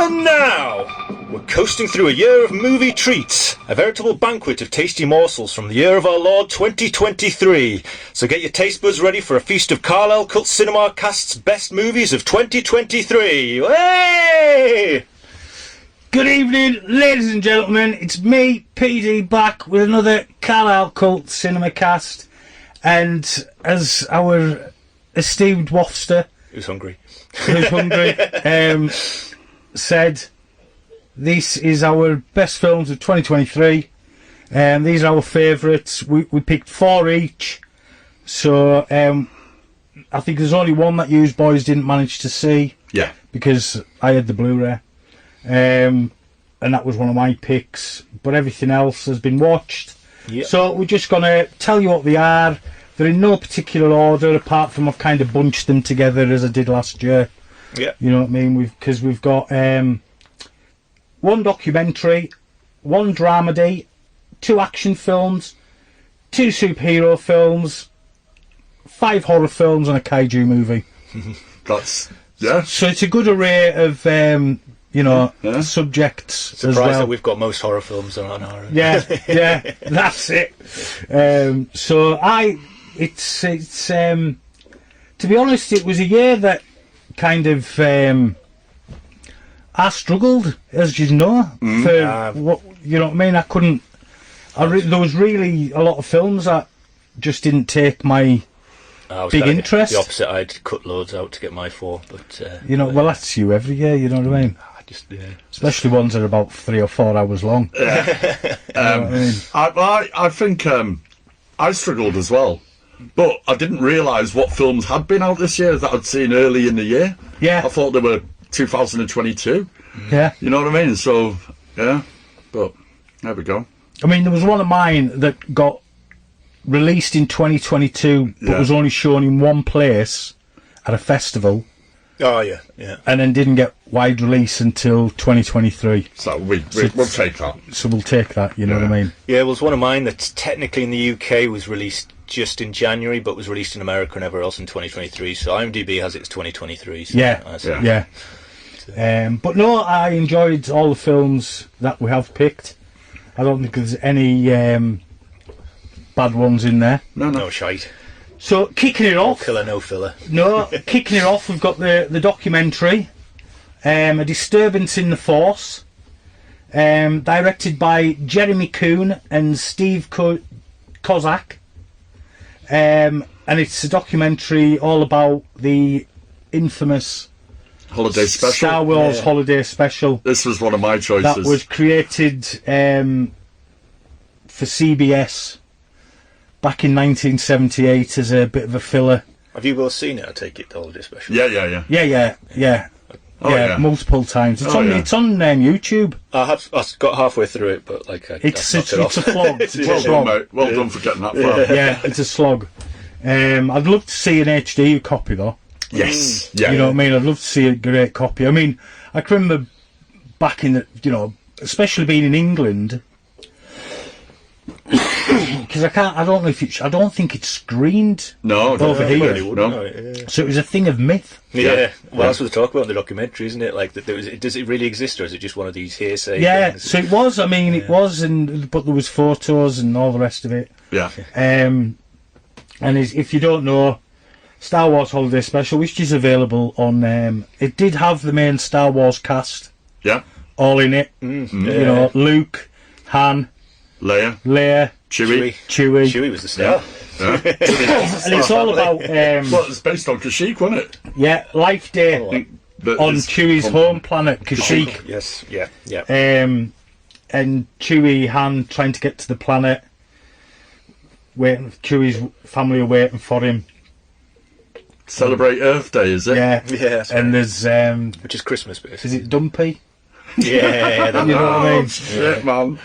And now, we're coasting through a year of movie treats, a veritable banquet of tasty morsels from the year of our Lord 2023. So get your taste buds ready for a feast of Carlisle Cult Cinemacast's best movies of 2023. Hey! Good evening, ladies and gentlemen. It's me, PD, back with another Carlisle Cult Cinemacast. And as our esteemed wafster, who's hungry, said, this is our best films of 2023. These are our favourites. We picked 4 each. So I think there's only one that you boys didn't manage to see. Yeah. Because I had the Blu-ray. And that was one of my picks. But everything else has been watched. Yep. So we're just going to tell you what they are. They're in no particular order, apart from I've kind of bunched them together as I did last year. Yeah. You know what I mean? Because we've got one documentary, one dramedy, 2 action films, 2 superhero films, 5 horror films, and a kaiju movie. That's, yeah. So it's a good array of, subjects. Surprised as well. that we've got most horror films on our... Yeah, yeah, that's it. It's to be honest, it was a year that kind of I struggled, as you know, for what you know what I mean. I couldn't. There was really a lot of films that just didn't take my big interest. The opposite, I'd cut loads out to get my 4, but well, that's you every year. You know what I mean? Especially ones that are about 3 or 4 hours long. Yeah. I think I struggled as well. But I didn't realise what films had been out this year that I'd seen early in the year. Yeah. I thought they were 2022. Yeah. You know what I mean? So, yeah. But, there we go. I mean, there was one of mine that got released in 2022, but was only shown in one place at a festival. Oh, yeah, yeah. And then didn't get wide release until 2023. So we'll take that. So we'll take that, you know what I mean? Yeah, well, there's one of mine that's technically in the UK was released just in January, but was released in America and everywhere else in 2023. So IMDb has its 2023. So yeah. But no, I enjoyed all the films that we have picked. I don't think there's any bad ones in there. No shite. So kicking it off, no killer, no filler. No, kicking it off, we've got the documentary, A Disturbance in the Force, directed by Jeremy Kuhn and Steve Kozak. And it's a documentary all about the infamous holiday special, Star Wars holiday special. This was one of my choices. That was created for CBS back in 1978 as a bit of a filler. Have you both seen it? I take it, the holiday special. Yeah. Multiple times. It's on YouTube. I got halfway through it, but it's a slog. Well done, mate. Well done for getting that far. Yeah, it's a slog. I'd love to see an HD copy though. Yes. Yeah. You know what I mean? I'd love to see a great copy. I mean, I can remember back in the, especially being in England, because I don't think it's screened over here. So it was a thing of myth. Yeah. Well, that's what they talk about in the documentary, isn't it? Like, does it really exist, or is it just one of these hearsay things? So it was. I mean, it was, but there was photos and all the rest of it. Yeah. And if you don't know, Star Wars Holiday Special, which is available on, it did have the main Star Wars cast. Yeah. All in it. Luke, Han, Leia, Chewie. Chewie was the star. Yeah. And it's all about... it's based on Kashyyyk, wasn't it? Yeah, Life Day on Chewie's home planet, Kashyyyk. Yes, yeah. And Chewie, Han trying to get to the planet. Chewie's family are waiting for him. Celebrate Earth Day, is it? Yeah. And there's... which is Christmas, basically. Is it Dumpy? Yeah, you know what I mean? Shit, man.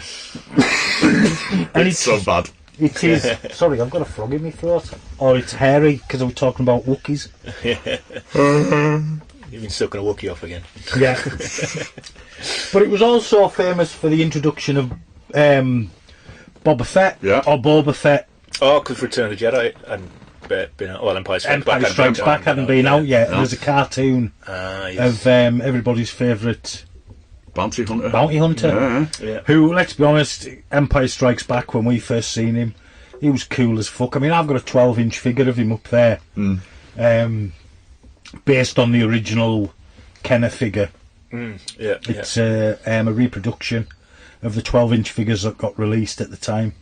And it's so bad. It is. Sorry, I've got a frog in my throat. Or it's hairy, because I was talking about Wookiees. You've been sucking a Wookiee off again. Yeah. But it was also famous for the introduction of Boba Fett. Yeah. Or Boba Fett. Oh, because Return of the Jedi and been out. Well, Empire Strikes Back hadn't been out yet. There's a cartoon of everybody's favourite Bounty Hunter. Bounty Hunter. Yeah. Yeah. Who, let's be honest, Empire Strikes Back, when we first seen him, he was cool as fuck. I mean, I've got a 12-inch figure of him up there, based on the original Kenner figure. Yeah. It's a reproduction of the 12-inch figures that got released at the time.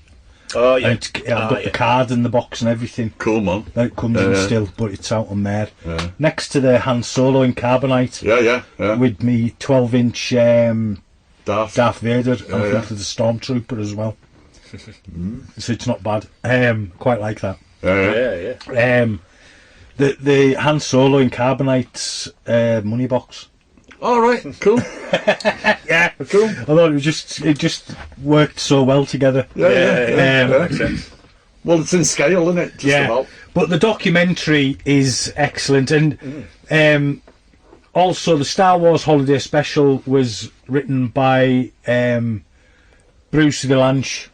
Oh yeah. And I've got the card and the box and everything. Cool, man. It comes in still, but it's out on there. Yeah. Next to the Han Solo in Carbonite. Yeah. With me 12-inch Darth Vader and the Stormtrooper as well. So it's not bad. Quite like that. Yeah. The Han Solo in Carbonite's money box. All right, cool. Yeah, Cool. I thought it just worked so well together. Yeah. Makes sense. Well, it's in scale, isn't it? Just about. But the documentary is excellent, and also the Star Wars Holiday Special was written by Bruce Vilanch,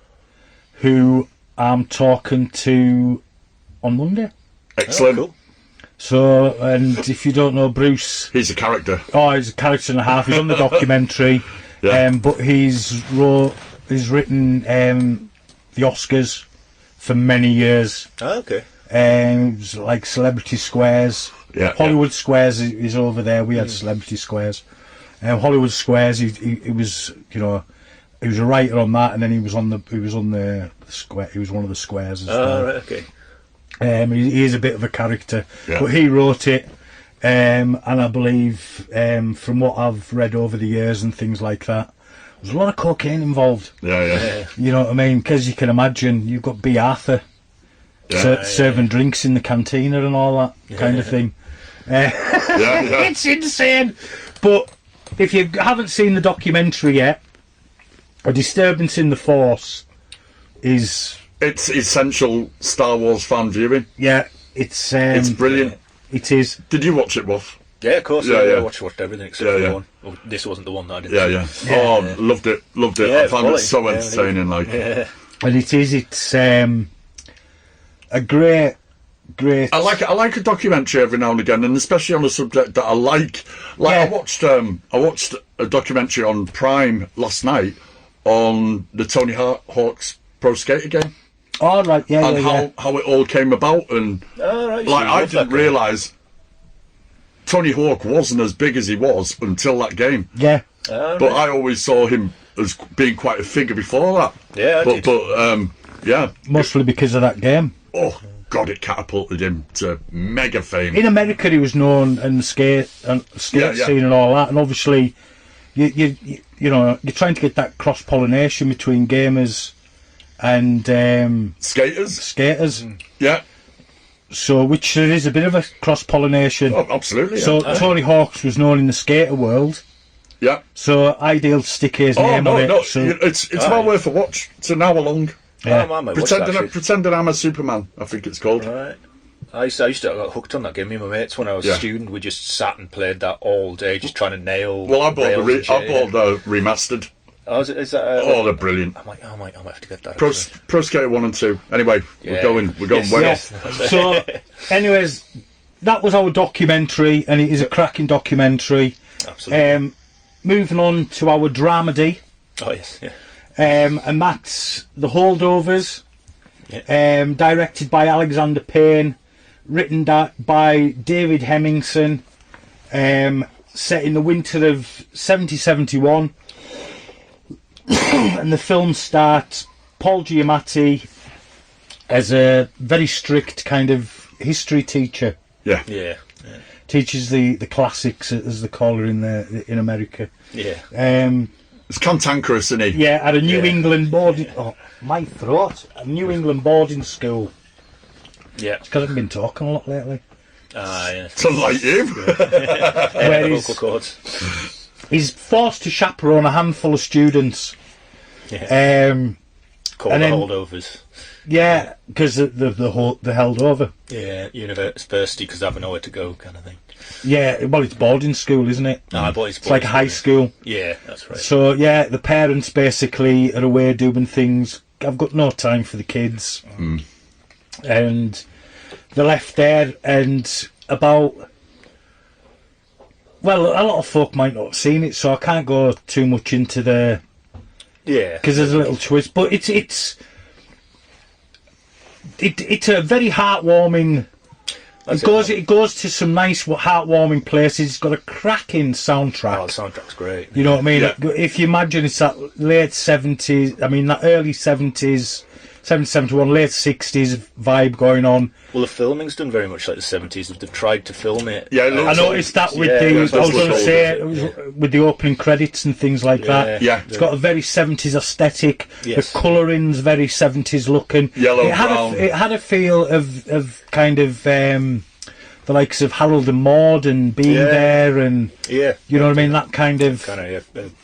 who I'm talking to on Monday. Excellent. Oh, cool. So, and if you don't know Bruce, He's a character. oh, he's a character and a half. He's on the documentary, but he's written the Oscars for many years. Oh, okay. It was like Celebrity Squares. Yeah, Hollywood Squares is over there. We had Celebrity Squares. Hollywood Squares. He was, he was a writer on that, and then he was on the square. He was one of the squares as well. Oh, right, okay. He is a bit of a character, Yeah. but he wrote it, and I believe from what I've read over the years and things like that, there's a lot of cocaine involved. Yeah. You know what I mean? Because you can imagine, you've got B. Arthur serving drinks in the cantina and all that kind of thing. It's insane. But if you haven't seen the documentary yet, A Disturbance in the Force is... It's essential Star Wars fan viewing. Yeah, it's brilliant. It is. Did you watch it, Wolf? Yeah, of course. Yeah, I yeah. watched everything except for the one. Well, this wasn't the one that I didn't see. Oh, loved it. Yeah, I found it quality. so Yeah, entertaining. And it's a great. I like a documentary every now and again, and especially on a subject that I like. I watched a documentary on Prime last night on the Tony Hawk's Pro Skater game. Oh, right, and how it all came about, and I didn't realise Tony Hawk wasn't as big as he was until that game. Yeah. But I always saw him as being quite a figure before that. Yeah, I did. Yeah. Mostly because of that game. Oh God, it catapulted him to mega fame. In America, he was known in the skate scene and all that, and obviously, you're trying to get that cross pollination between gamers and skaters. Yeah. So, which there is a bit of a cross pollination. Oh, absolutely. So Tony Hawk's was known in the skater world. Yeah. So Ideal stick his name on it. No, so it's well worth a watch. It's an hour long. Yeah. I might watch Pretending I'm a Superman, I think it's called. Right. I used to get hooked on that game. Me and my mates, when I was a student, we just sat and played that all day, just trying to nail. Well, I bought rails the remastered. Oh, is that? They're brilliant. I might have to get that. Pro Skater 1 and 2. Anyway, we're going Yes, well. yes. So, anyways, that was our documentary, and it is a cracking documentary. Absolutely. Moving on to our dramedy. Oh yes, yeah. And that's The Holdovers, Yeah. directed by Alexander Payne, written by David Hemmingson, set in the winter of 70-71. And the film starts Paul Giamatti as a very strict kind of history teacher. Yeah. Teaches the classics, as they call her in America. Yeah. It's cantankerous, isn't he? Yeah, at a New England boarding... Oh, my throat. A New England boarding school. Yeah. It's because I've been talking a lot lately. Yeah. To like you. Where Vocal cords. he's forced to chaperone a handful of students. Yeah. Called and the then- Holdovers. Yeah, because they're held over. Yeah, university because they have nowhere to go, kind of thing. Yeah, well, it's boarding school, isn't it? No, but It's like a high school. Yeah, that's right. So, yeah, the parents basically are away doing things. I've got no time for the kids. And they're left there, and about well, a lot of folk might not have seen it, so I can't go too much into the... Yeah. Because there's a little twist, but it's a very heartwarming... It goes to some nice, heartwarming places. It's got a cracking soundtrack. Oh, the soundtrack's great. You know what I mean? Yeah. If you imagine it's that late 70s, I mean, that early 70s, 71, late 60s vibe going on. Well, the filming's done very much like the 70s. They've tried to film it. Yeah, it I looks noticed that with Yeah, the, that's I was going to what say, it it was with the opening credits and things like that. Yeah. It's got a very 70s aesthetic. Yes. The colouring's very 70s looking. Yellow, it had brown. it had a feel of kind of the likes of Harold and Maude and being Yeah. there, and Yeah. you know what I mean, that kind of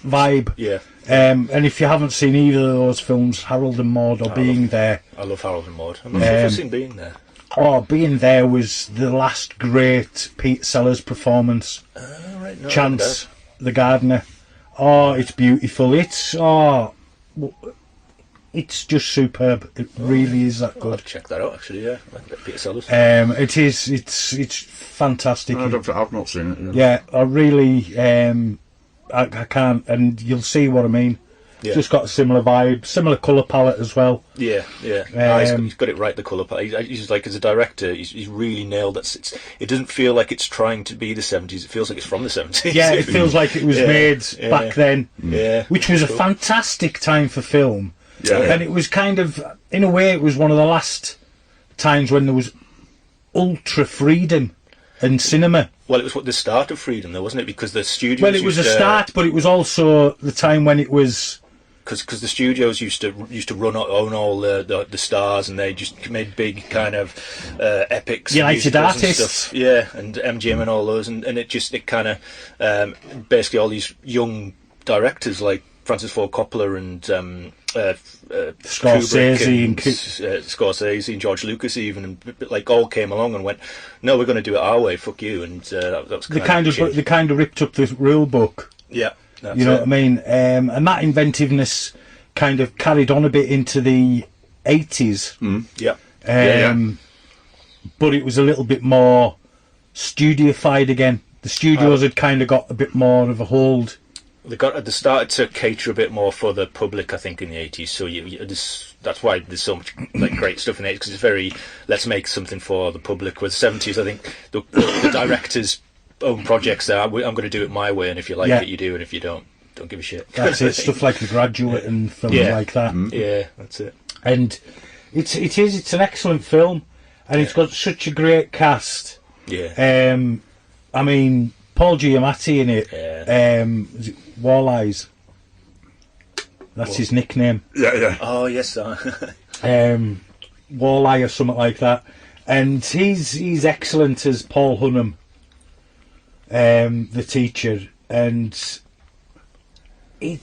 vibe. Yeah. And if you haven't seen either of those films, Harold and Maude or Being There, I love Harold and Maude. I'm not sure if I've seen Being There. oh, Being There was the last great Pete Sellers performance. Right, no, Chance the Gardener. Oh, it's beautiful. It's just superb. It really is that I'll good. have to check that out, actually, yeah. Like Peter Sellers. It is. It's fantastic. I've not seen it. Yeah, I really. I can't, and you'll see what I mean. Yeah. Just got a similar vibe, similar colour palette as well. Yeah. He's got it right, the colour palette. He's like, as a director, he's really nailed it. It doesn't feel like it's trying to be the 70s. It feels like it's from the 70s. Yeah, it feels like it was made back then. Yeah. Which was a fantastic time for film. Yeah. And it was kind of, in a way, it was one of the last times when there was ultra freedom in cinema. Well, it was the start of freedom, though, wasn't it? Because the studios. Well, it was a start, but it was also the time when it was. Because the studios used to own all the stars, and they just made big kind of epics, United musicals and Artists. stuff. Yeah, and MGM and all those, and it kind of basically all these young directors like Francis Ford Coppola and Scorsese and Scorsese and George Lucas even, and like all came along and went, no, we're going to do it our way. Fuck you, and that was They kind of ripped up the rule book. yeah. That's You know it. what I mean? And that inventiveness kind of carried on a bit into the 80s. Yeah. But it was a little bit more studiofied again. The studios had kind of got a bit more of a hold. They started to cater a bit more for the public, I think, in the 80s. So that's why there's so much like great stuff in the 80s, because it's very, let's make something for the public. With the 70s, I think the directors own projects there. I'm going to do it my way, and if you like it, you do, and if you don't give a shit. That's it. Stuff like The Graduate and films like that. Yeah, that's it. And it's an excellent film, and it's got such a great cast. Yeah. I mean, Paul Giamatti in it. Yeah. Is it Walleyes? That's his nickname. Yeah. Oh yes. Walleye or something like that. And he's excellent as Paul Hunnam, the teacher. And I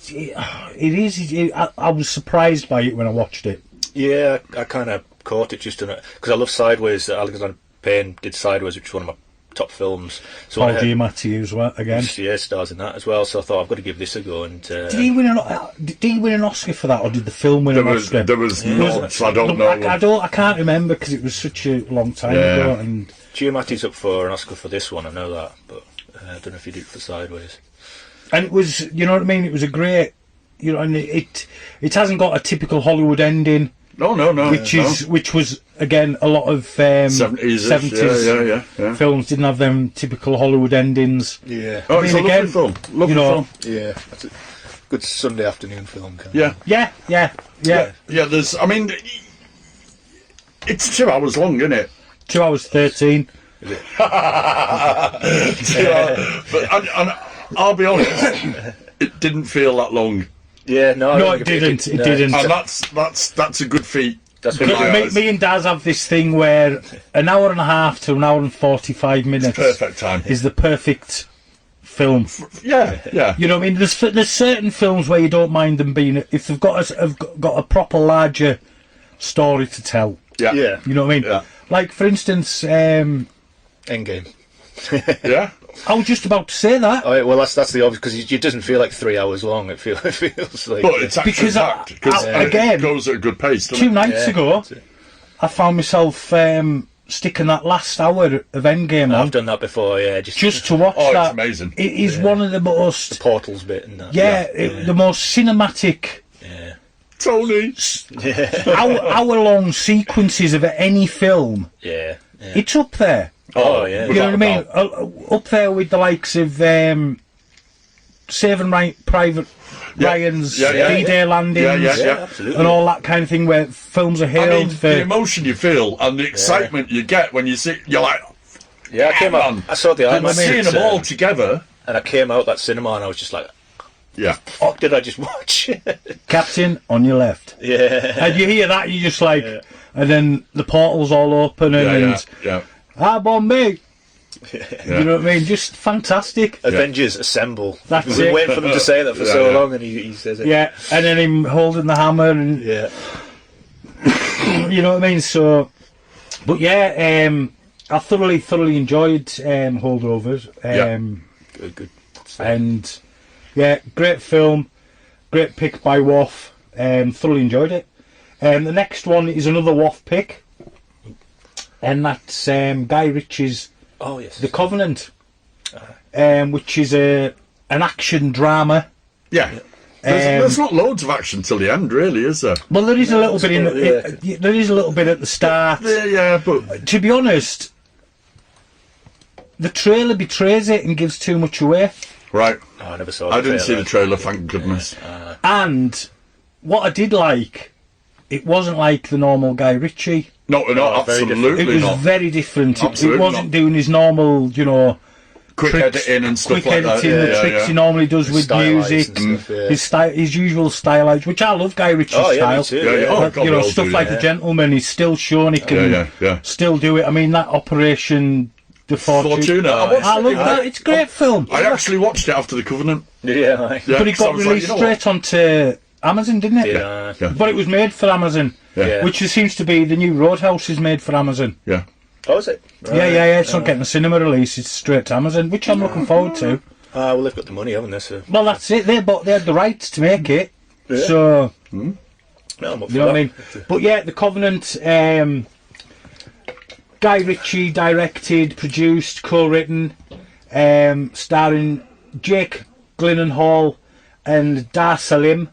was surprised by it when I watched it. Yeah, I kind of caught it just because I love Sideways. Alexander Payne did Sideways, which is one of my top films. So Paul Giamatti as well again. Yeah, stars in that as well. So I thought I've got to give this a go. And Did he win an Oscar for that, or did the film win an Oscar? There was not. I don't know. I can't remember because it was such a long time ago. And Giamatti's up for an Oscar for this one. I know that, but I don't know if he did it for Sideways. And it was, you know what I mean. It was a great, you know, and it hasn't got a typical Hollywood ending. No. Which was again a lot of 70s yeah. films didn't have them typical Hollywood endings. Yeah. Oh, it's a lovely again, film. Lovely film. Yeah, that's a good Sunday afternoon film. Yeah. Yeah. There's. I mean, it's 2 hours long, isn't it? 2 hours 13. Is it? 2 hours. But and I'll be honest, it didn't feel that long. Yeah, No, it didn't. It didn't. And that's a good feat. That's what Me and Daz have this thing where an hour and a half to an hour and 45 minutes Perfect time. is the perfect film. Yeah. You know what I mean? There's certain films where you don't mind them being, if they've got a proper larger story to tell. Yeah. You know what I mean? Yeah. Like, for instance, Endgame. Yeah. I was just about to say that. Oh, well, that's the obvious, because it doesn't feel like 3 hours long. It feels like. But it's actually Because packed. again, it goes at a good pace, doesn't 2 nights ago, I found myself sticking that last hour of Endgame on. I've done that before, yeah. Just to watch Oh, that. it's amazing. It is one of the most... Portals bit and that. the most cinematic... Yeah. Tony. hour-long sequences of any film. Yeah. It's up there. Oh, yeah. You know what I mean? Up there with the likes of Saving Private Ryan's D-Day landings, absolutely. and all that kind of thing, where films are hailed I mean, for... the emotion you feel and the excitement you get when you see, you're like, Yeah, I came out. I saw the and IMAX. seeing them all together. And I came out that cinema and I was just like, Yeah. fuck did I just watch? Captain, on your left. Yeah. And you hear that, you're just like... And then the portal's all open and... on me! You know what I mean? Just fantastic. Avengers Assemble. That's We've been it. waiting for them to say that for so long, and he says it. Yeah, and then him holding the hammer, and you know what I mean. So, but yeah, I thoroughly enjoyed Holdovers. Good. And yeah, great film, great pick by Waff. Thoroughly enjoyed it. The next one is another Waff pick, and that's Guy Ritchie's The Covenant, which is an action drama. Yeah. There's not loads of action till the end, really, is there? Well, there is a little bit there is a little bit at the start. Yeah, but To be honest, the trailer betrays it and gives too much away. right. Oh, I never saw. I didn't see the trailer, thank goodness. And what I did like, it wasn't like the normal Guy Ritchie. No, absolutely It was not. very different. It Absolutely wasn't not. doing his normal, Quick tricks, editing and stuff quick like that. editing, the tricks he normally does with Stylised music, and stuff, his usual stylized, which I love Guy Ritchie's style. Me too. Oh, But, God, we all stuff do, like yeah. The Gentleman, he's still shown he can still do it. I mean, that Operation The Fortuna. I love that. It's a great film. I actually watched it after The Covenant. Yeah. But it got released straight onto Amazon, didn't it? Yeah. But it was made for Amazon, Yeah. which seems to be the new Roadhouse is made for Amazon. Yeah. Oh, is it? Right. Yeah. It's not getting a cinema release. It's straight to Amazon, which I'm looking forward to. Well, they've got the money, haven't they? So. Well, that's it. They had the rights to make it. Yeah. So, No, I'm up for you know what I that. mean? But yeah, The Covenant, Guy Ritchie directed, produced, co-written, starring Jake Gyllenhaal and Dar Salim.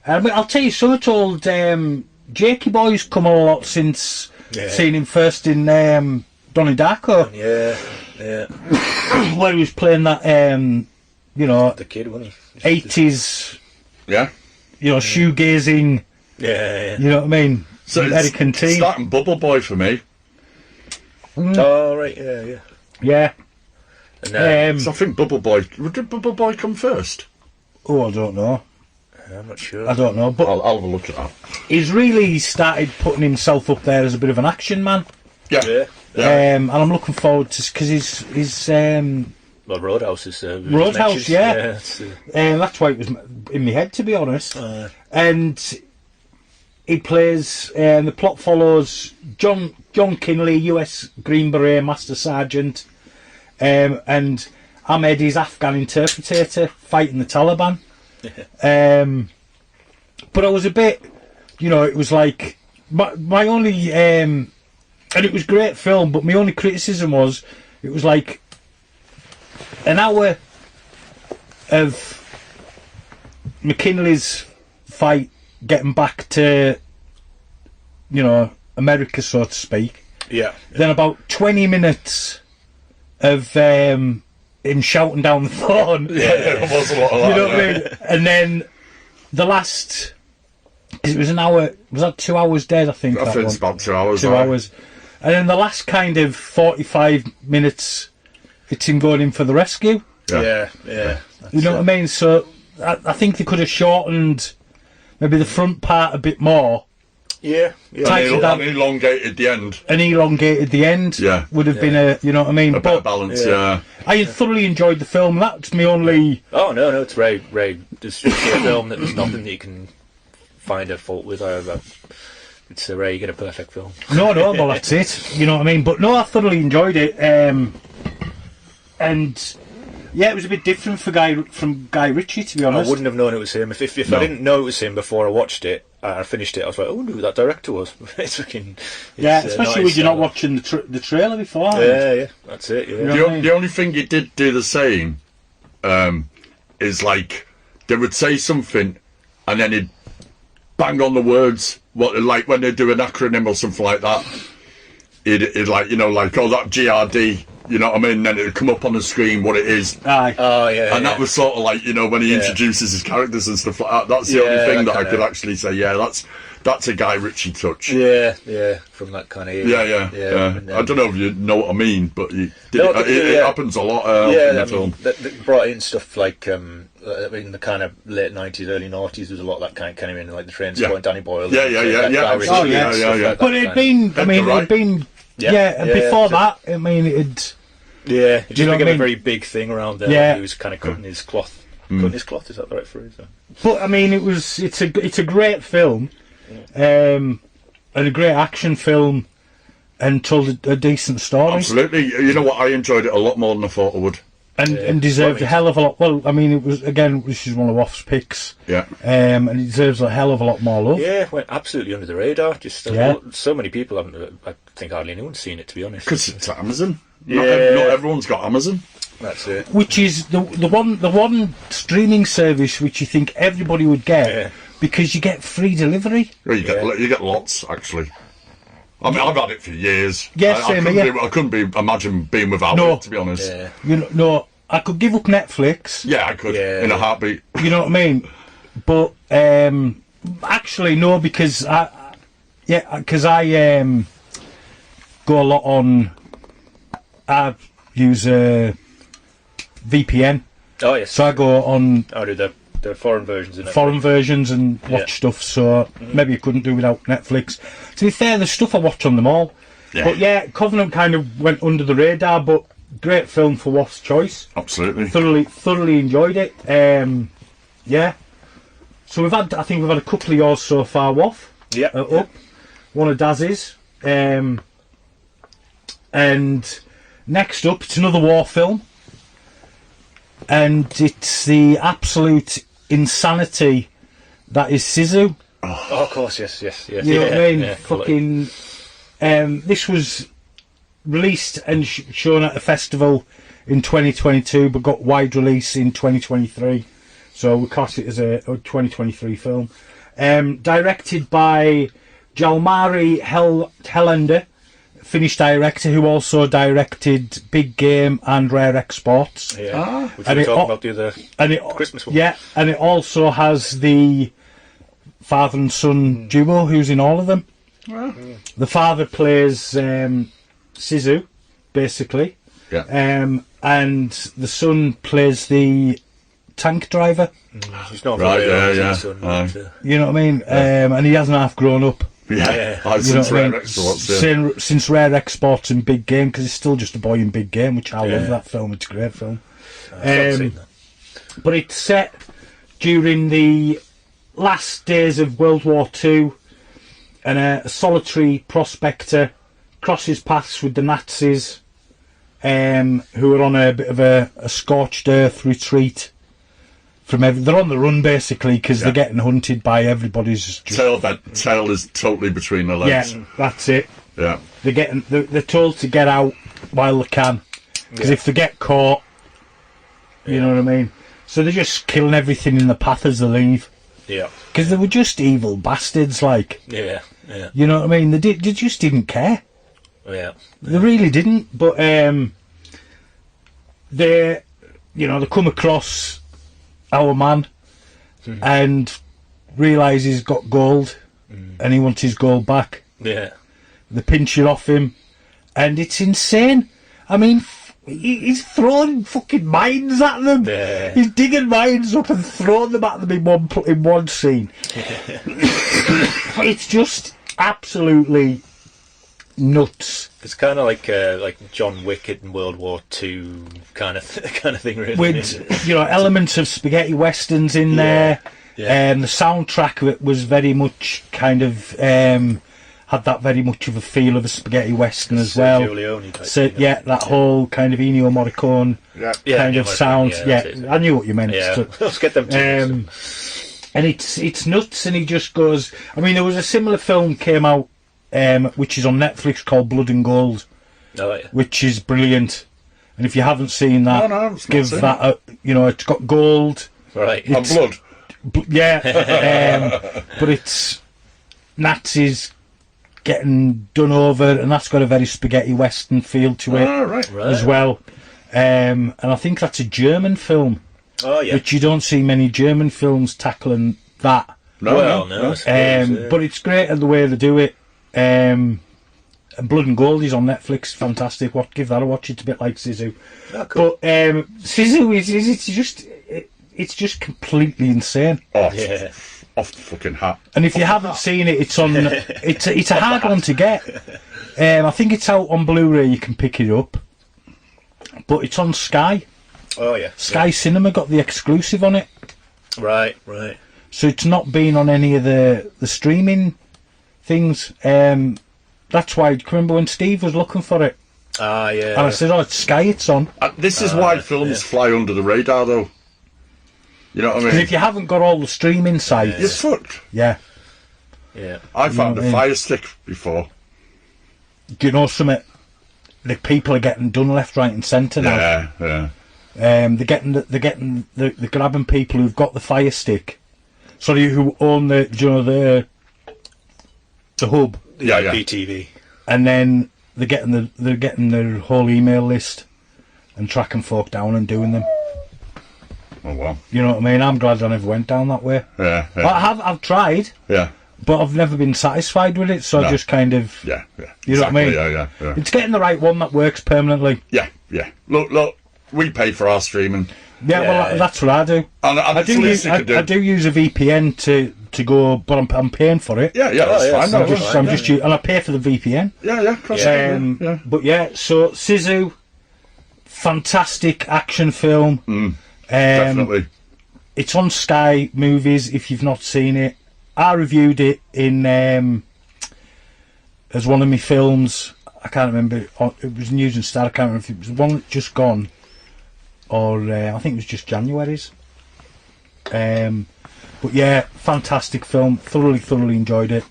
I mean, I'll tell you something, old Jakey Boy's come a lot since seeing him first in Donnie Darko. Yeah. Where he was playing that, The kid, wasn't he? 80s, Yeah. shoegazing, Yeah. you know what I mean? So American it's teen. starting Bubble Boy for me. Oh, right, yeah. Yeah. And, So I think Bubble Boy... Did Bubble Boy come first? Oh, I don't know. I'm not sure. I don't know. But I'll have a look at that. he's really started putting himself up there as a bit of an action man. Yeah. And I'm looking forward to... Because he's Well, Roadhouse is... Roadhouse, yeah. That's why it was in my head, to be honest. And he plays... the plot follows John Kinley, US Green Beret Master Sergeant, and Ahmed, his Afghan interpreter, fighting the Taliban. But I was a bit... it was like... My only... and it was a great film, but my only criticism was... It was like... an hour of McKinley's fight getting back to, America, so to speak. Yeah. Then about 20 minutes of him shouting down the phone. There was a lot of that. You know what I mean? And then the last... Because it was an hour... Was that 2 hours dead, I think? I think it's about 2 hours. 2 hours. And then the last kind of 45 minutes... It's him going in for the rescue. Yeah. You know what I mean? So I think they could have shortened maybe the front part a bit more. Yeah. And elongated the end. And elongated the end. Yeah. Would have been a, you know what I mean? A better balance, yeah. I thoroughly enjoyed the film. That's my only... Oh, no, it's Ray. It's just a film that there's nothing that you can find a fault with either. It's a Ray, you get a perfect film. No, well, that's it. You know what I mean? But no, I thoroughly enjoyed it. And yeah, it was a bit different from Guy Ritchie, to be honest. I wouldn't have known it was him if I didn't know it was him before I watched it. I finished it. I was like, I wonder who that director was. It's fucking. Especially when you're not watching the trailer before. Yeah, that's it. Yeah. You know what I mean? The only thing it did do the same is like they would say something and then he'd bang on the words. What, like when they do an acronym or something like that, it'd like, you know, like, oh, that GRD, you know what I mean? Then it'd come up on the screen what it is. Aye. Oh yeah. And that was sort of like, you know, when he introduces his characters and stuff like that. That's the only thing that I could actually say, yeah, that's a Guy Ritchie touch. Yeah, from that kind of era. Yeah. I don't know if you know what I mean, but it happens a lot in the film. They brought in stuff like in the kind of late 90s, early 90s. There's a lot of that kind of in, like the Train Spotting, Danny Boyle. Yeah. But it'd been, before that, I mean, it'd. Yeah, it just became a very big thing around there. Yeah. He was kind of cutting his cloth. Cutting his cloth, is that the right phrase? But I mean, it's a great film, and a great action film, and told a decent story. Absolutely. You know what? I enjoyed it a lot more than I thought I would. And deserved a hell of a lot. Well, I mean, it was, again, this is one of Wasp's picks. Yeah. And it deserves a hell of a lot more love. Yeah, went absolutely under the radar. Just so many people haven't. I think hardly anyone's seen it, to be honest. Because it's Amazon. Yeah. Not everyone's got Amazon. That's it. Which is the one streaming service which you think everybody would get because you get free delivery. Well, you get lots, actually. I mean, I've had it for years. Yes, I couldn't imagine being without it, to be honest. Yeah. You know, I could give up Netflix. Yeah, I could in a heartbeat. You know what I mean? But actually, no, because I go a lot on. I use VPN. Oh yes. So I go on. I do the foreign versions. Versions and watch stuff. So maybe you couldn't do without Netflix. To be fair, the stuff I watch on them all. Yeah. But yeah, Covenant kind of went under the radar, but great film for Wasp's choice. Absolutely. Thoroughly enjoyed it. Yeah. So I think we've had a couple of yours so far, Waff. Yeah. Up. One of Daz's. And next up, it's another war film. And it's the absolute insanity that is Sisu. Oh, of course, yes. You know what I mean? Fucking. This was released and shown at a festival in 2022, but got wide release in 2023. So we class it as a 2023 film. Directed by Jalmari Helander, Finnish director who also directed Big Game and Rare Exports. Yeah, which we were talking about the other Christmas one. Yeah, and it also has the father and son duo who's in all of them. The father plays Sisu, basically. Yeah. And the son plays the tank driver. He's not son, you know what I mean? And he hasn't half grown up. Since Rare Exports. Since Rare Exports and Big Game, because he's still just a boy in Big Game, which I love that film. It's a great film. But it's set during the last days of World War II, and a solitary prospector crosses paths with the Nazis, who are on a bit of a scorched earth retreat. They're on the run basically because they're getting hunted by everybody's. Tail is totally between their legs. Yeah, that's it. Yeah, they're told to get out while they can, because if they get caught, you know what I mean. So they're just killing everything in the path as they leave. Yeah, because they were just evil bastards, like. Yeah. You know what I mean? They just didn't care. Yeah, they really didn't. But they come across our man and realise he's got gold and he wants his gold back. Yeah. They pinch it off him and it's insane. I mean, he's throwing fucking mines at them. Yeah. He's digging mines up and throwing them at them in one scene. It's just absolutely nuts. It's kind of like John Wick in World War II kind of thing, really. With elements of spaghetti westerns in there. Yeah. The soundtrack of it was very much kind of had that very much of a feel of a spaghetti western as well. Leone type so thing, that whole kind of Ennio Morricone kind of sound. I knew what you meant. Yeah. Let's get them. And it's nuts, and he just goes... I mean, there was a similar film came out, which is on Netflix, called Blood and Gold, which is brilliant. And if you haven't seen that, give that a... You know, it's got gold. Right. And blood. Yeah. But it's Nazis getting done over, and that's got a very spaghetti western feel to it as well. And I think that's a German film. Oh, yeah. Which you don't see many German films tackling that. No. But it's great at the way they do it. And Blood and Gold is on Netflix. Fantastic. Give that a watch. It's a bit like Sisu. Oh, cool. But Sisu it's just completely insane. Off the fucking hat. And if you haven't seen it, it's on. It's a hard one to get. I think it's out on Blu-ray. You can pick it up, but it's on Sky. Oh yeah. Sky Cinema got the exclusive on it. Right. So it's not been on any of the streaming things. That's why. Remember when Steve was looking for it? Ah, yeah. And I said, "Oh, it's Sky. It's on." This is why films fly under the radar, though. You know what I mean? Because if you haven't got all the streaming sites, you're fucked. Yeah. I found a Fire Stick before. Do you know something? The people are getting done left, right, and centre now. Yeah. They're grabbing people who've got the Fire Stick, sorry, who own the hub. Yeah. BTV. And then they're getting their whole email list and tracking folk down and doing them. Oh wow. You know what I mean? I'm glad I never went down that way. Yeah. I've tried. Yeah. But I've never been satisfied with it, so I just kind of... Yeah. You know what I mean? Yeah. It's getting the right one that works permanently. Yeah. Look, we pay for our streaming. Yeah, well, that's what I do. And I do use a VPN to go, but I'm paying for it. Yeah, that's fine. And I pay for the VPN. Yeah. But yeah, so Sisu, fantastic action film. Definitely. It's on Sky Movies if you've not seen it. I reviewed it in as one of my films. I can't remember. It was News and Star. I can't remember if it was one that just gone, or I think it was just January's. But yeah, fantastic film. Thoroughly enjoyed it.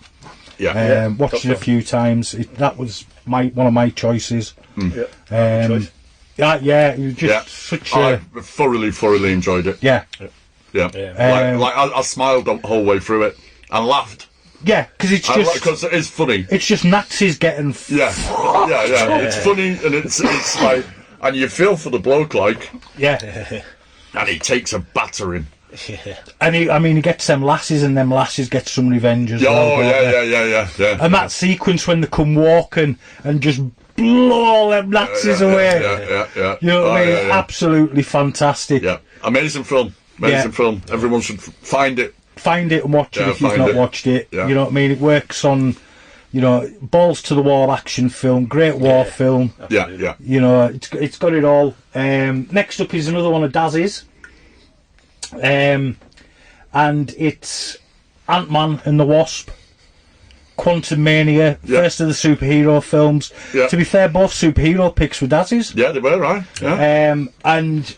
Watched it a few times. That was one of my choices. Choice. It was just such a... I thoroughly enjoyed it. Yeah. I smiled the whole way through it and laughed. Yeah, because it's just... Because it is funny. It's just Nazis getting... Yeah. It's funny, and it's like... And you feel for the bloke, like... Yeah. And he takes a battering. Yeah. And he gets them lasses, and them lasses get some revenge as well. Yeah. And that sequence when they come walking and just blow all them Nazis away. Yeah. You know what I mean? Absolutely fantastic. Yeah. Amazing film. Film. Everyone should find it. Find it and watch it if you've not watched it. Yeah. You know what I mean? It works on, balls to the wall action film, great war film. Absolutely. Yeah. You know, it's got it all. Next up is another one of Daz's. And it's Antman and the Wasp, Quantumania, first of the superhero films. Yeah. To be fair, both superhero picks were Daz's. Yeah, they were, right? Yeah. And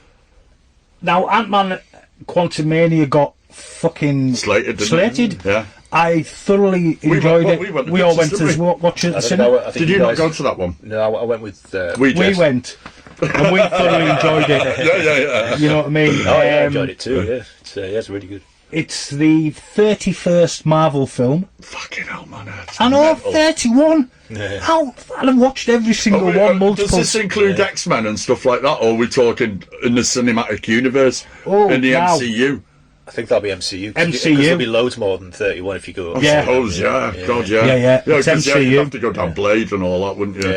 now Antman Quantumania got fucking slated. Yeah. I thoroughly enjoyed it. We all went to watch it at the cinema. Did you not go to that one? No, I went with... we went. And we thoroughly enjoyed it. Yeah. You know what I mean? I enjoyed it too, it's really good. It's the 31st Marvel film. Fucking hell, man. I know, 31! And I've watched every single one multiple... Does this include X-Men and stuff like that, or are we talking in the cinematic universe? In the MCU? I think that'll be MCU. Because there'll be loads more than 31 if you go. I suppose, God, yeah. Yeah, it's MCU. You'd have to go down Blade and all that, wouldn't you?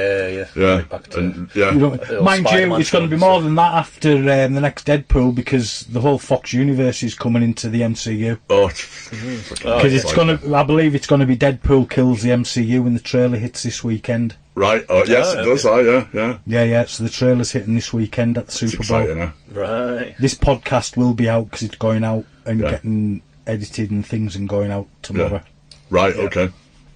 Yeah. Back to, mind you, it's going to be more than that after the next Deadpool, because the whole Fox universe is coming into the MCU. Because it's going to, I believe it's going to be Deadpool kills the MCU, and the trailer hits this weekend. Right. Oh, yes, it does. Yeah. So the trailer's hitting this weekend at the Super Bowl. Exciting, right. This podcast will be out because it's going out and getting edited and things and going out tomorrow. Yeah. Right. Yeah. Okay.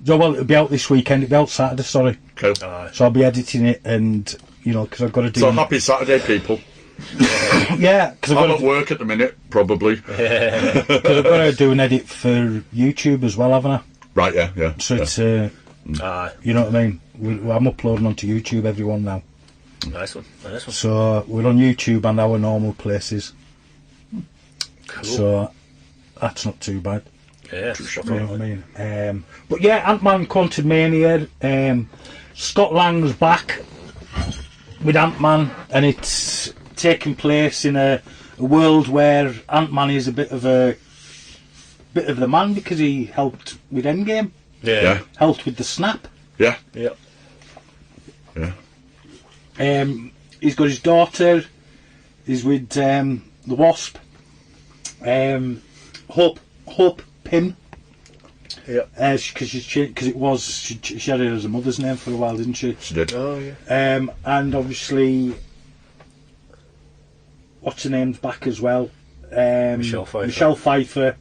So, well, it'll be out this weekend. It'll be out Saturday. Sorry. Okay. So I'll be editing it, and because I've got to do. So happy Saturday, people. Yeah, because I'm at work at the minute, probably. I've got to do an edit for YouTube as well, haven't I? Right, yeah. So it's, Aye. you know what I mean? I'm uploading onto YouTube every one now. Nice one. So we're on YouTube and our normal places. Cool. So that's not too bad. Yeah, You know what I mean? But yeah, Antman Quantumania. Scott Lang's back with Antman, and it's taking place in a world where Antman is a bit of the man because he helped with Endgame. Yeah. Helped with the snap. Yeah. He's got his daughter. He's with the Wasp. Hope Pym. Yeah. Because she had it as a mother's name for a while, didn't she? She did. Oh yeah. And obviously, what's her name's back as well. Michelle Pfeiffer. Michelle Pfeiffer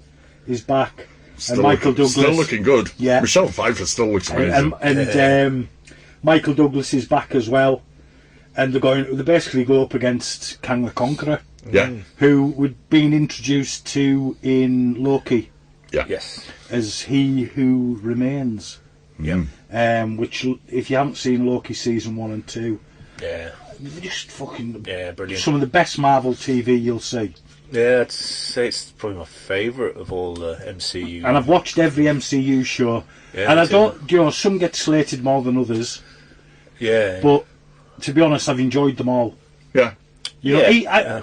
is back. Still and Michael looking, Douglas. Still looking good. Yeah. Michelle Pfeiffer still looks amazing. And Michael Douglas is back as well. And they basically go up against Kang the Conqueror. Yeah. Who we'd been introduced to in Loki Yeah. Yes. as He Who Remains. Yeah. Which, if you haven't seen Loki season 1 and 2, Yeah. they're just fucking Brilliant. some of the best Marvel TV you'll see. Yeah, I'd say it's probably my favourite of all the MCU. And I've watched every MCU show, Yeah, and I me too. don't, some get slated more than others, Yeah. but to be honest, I've enjoyed them all. Yeah. You know, Yeah.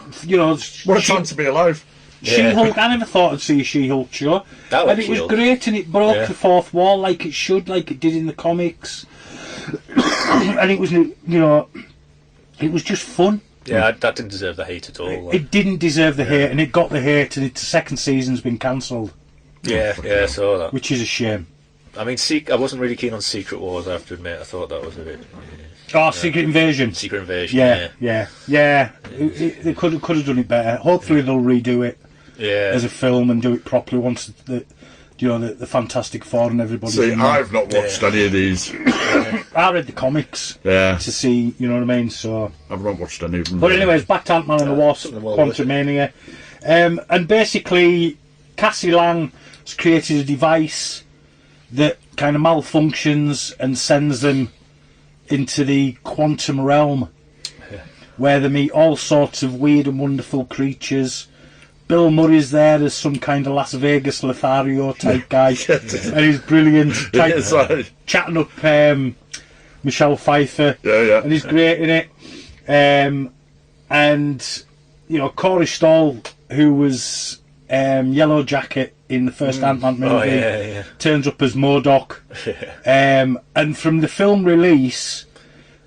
What a time to be alive. She-Hulk, I never thought I'd see a She-Hulk show. That And was it was She-Hulk. great, and it broke Yeah. the fourth wall like it should, like it did in the comics. And it was, it was just fun. Yeah, that didn't deserve the hate at all. Like. It didn't deserve the hate, and it got the hate, and its second season's been cancelled, Yeah, I saw that. which is a shame. I mean, I wasn't really keen on Secret Wars, I have to admit. I thought that was a bit... Oh, Secret Invasion. Secret Invasion, Yeah. They could have done it better. Hopefully they'll redo it Yeah. as a film and do it properly once the Fantastic Four and everybody. See, I've not watched any of these. I read the comics Yeah. to see, you know what I mean. So, I've not watched any of them. but anyways, back to Antman and the Wasp, something well worth it. Quantumania, and basically, Cassie Lang has created a device that kind of malfunctions and sends them into the quantum realm, where they meet all sorts of weird and wonderful creatures. Bill Murray's there as some kind of Las Vegas Lothario type guy, and he's brilliant, Yes, right. chatting up Michelle Pfeiffer, Yeah. and he's great in it. And Corey Stoll, who was Yellow Jacket in the first Ant-Man movie, turns up as MODOK. And from the film release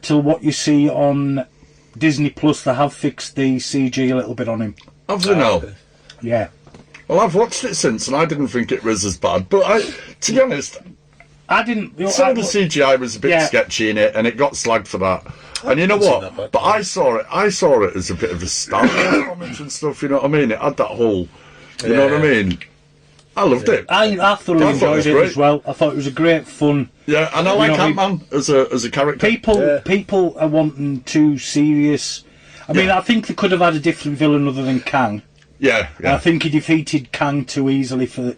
till what you see on Disney Plus, they have fixed the CG a little bit on him. Have they now? Okay. Yeah. Well, I've watched it since, and I didn't think it was as bad. But to be honest, I didn't. some of the CGI was a bit Yeah. sketchy in it, and it got slagged for that. And you know It's not what? bad. But I saw it as a bit of a Star Wars homage and stuff. You know what I mean? It had that whole. You know what I mean? I loved it. I thoroughly I thought it enjoyed was it great. as well. I thought it was a great fun. Yeah, and I You like know, Ant-Man as a character. People are wanting too serious. I mean, I think they could have had a different villain other than Kang. Yeah. I think he defeated Kang too easily for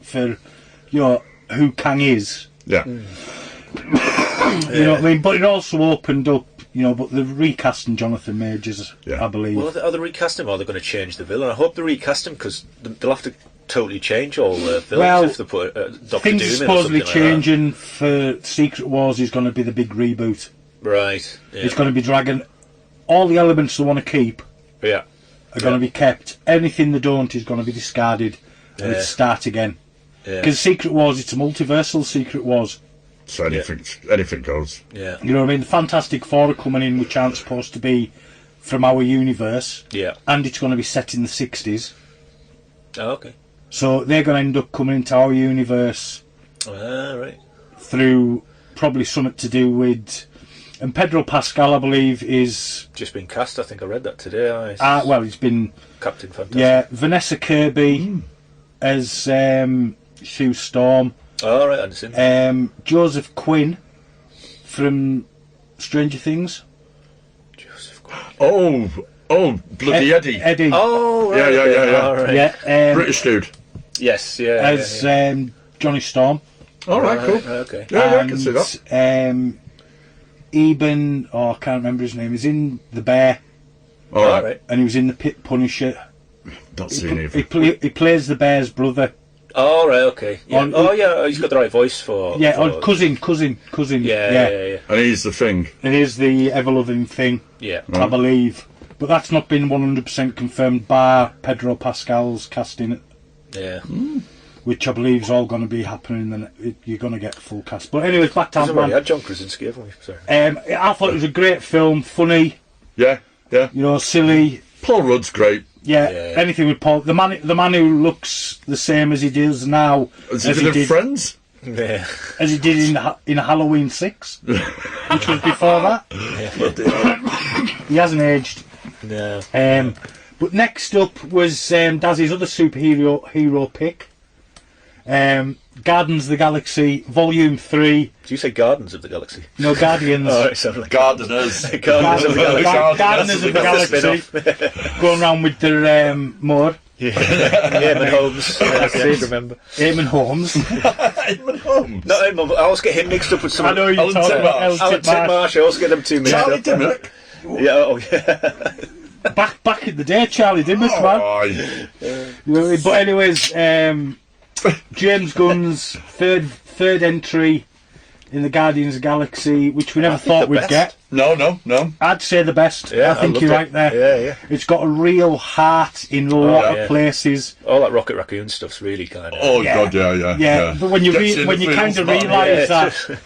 who Kang is. Yeah. You know what I mean? But it also opened up, but the recasting Jonathan Majors, Yeah. I believe. Well, are they recasting him or are they going to change the villain? I hope they recast him because they'll have to totally change all the villains Well, if they put Doctor Things Doom are in or supposedly something like changing for Secret Wars is going to be the big reboot. that. Right. Yeah. It's going to be dragging all the elements they want to keep Yeah. are going to be kept. Anything they don't is going to be discarded and Yeah. it's start again. Yeah. Because Secret Wars, it's a multiversal Secret Wars. So anything goes. Yeah. You know what I mean? The Fantastic Four are coming in, which aren't supposed to be from our universe, Yeah. and it's going to be set in the 60s. Oh, okay. So they're going to end up coming into our universe Right. through probably something to do with. And Pedro Pascal, I believe, is. Just been cast. I think I read that today. Well, he's been. Captain Fantastic. Yeah, Vanessa Kirby as Sue Storm. Oh, right. I understand. Joseph Quinn from Stranger Things. Joseph Quinn. Oh, Oh, bloody Eddie. Eddie. Oh, right. Yeah. All right. Yeah. British dude. Yes, yeah. As Johnny Storm. All right, cool. Okay. Yeah, I can see that. Eben, I can't remember his name. He's in The Bear, All right. and he was in The Pit Punisher. Not seen it. He plays the Bear's brother. Oh, right, okay. Yeah. He's got the right voice for... Yeah, for... cousin. Yeah. And he's the thing. It is the ever-loving thing, Yeah. I believe. But that's not been 100% confirmed by Pedro Pascal's casting, Yeah. which I believe is all going to be happening, and you're going to get full cast. But anyways, back to We Antman. had John Krasinski, haven't we? Sorry. I thought it was a great film, funny, Yeah. silly. Paul Rudd's great. Yeah, Yeah. anything with Paul. The man who looks the same as he does now, Has he been in Friends? Yeah. as he did in Halloween 6, which was before that. He hasn't aged. No. But next up was Dazzy's other hero pick, Gardens of the Galaxy Volume 3. Do you say Gardens of the Galaxy? No, Guardians. Oh, it sounded like... Gardeners. Gardens of the Galaxy. Gardeners of the Galaxy. Going around with their more. Yeah, Eamon Holmes. I it. remember. Eamon Holmes. Edmund Holmes. No, I always get him mixed up with someone. I know you're Alan talking about Titmarsh. Alan Alan Titmarsh. Titmarsh. I always get them two mixed Charlie up. Dimmock. Yeah, oh yeah. Back in the day, Charlie Dimmock, man. Oh, But anyways, James Gunn's third entry in the Guardians of the Galaxy, which we never thought the we'd best. get. no. I'd say the best. Yeah, I think loved you're it. right there. Yeah. It's got a real heart in a lot yeah. of places. All that Rocket Raccoon stuff's really kind of... Oh, Yeah. God, yeah. Yeah, but when you Gets in when the you kind feels, of man. realise Yeah. that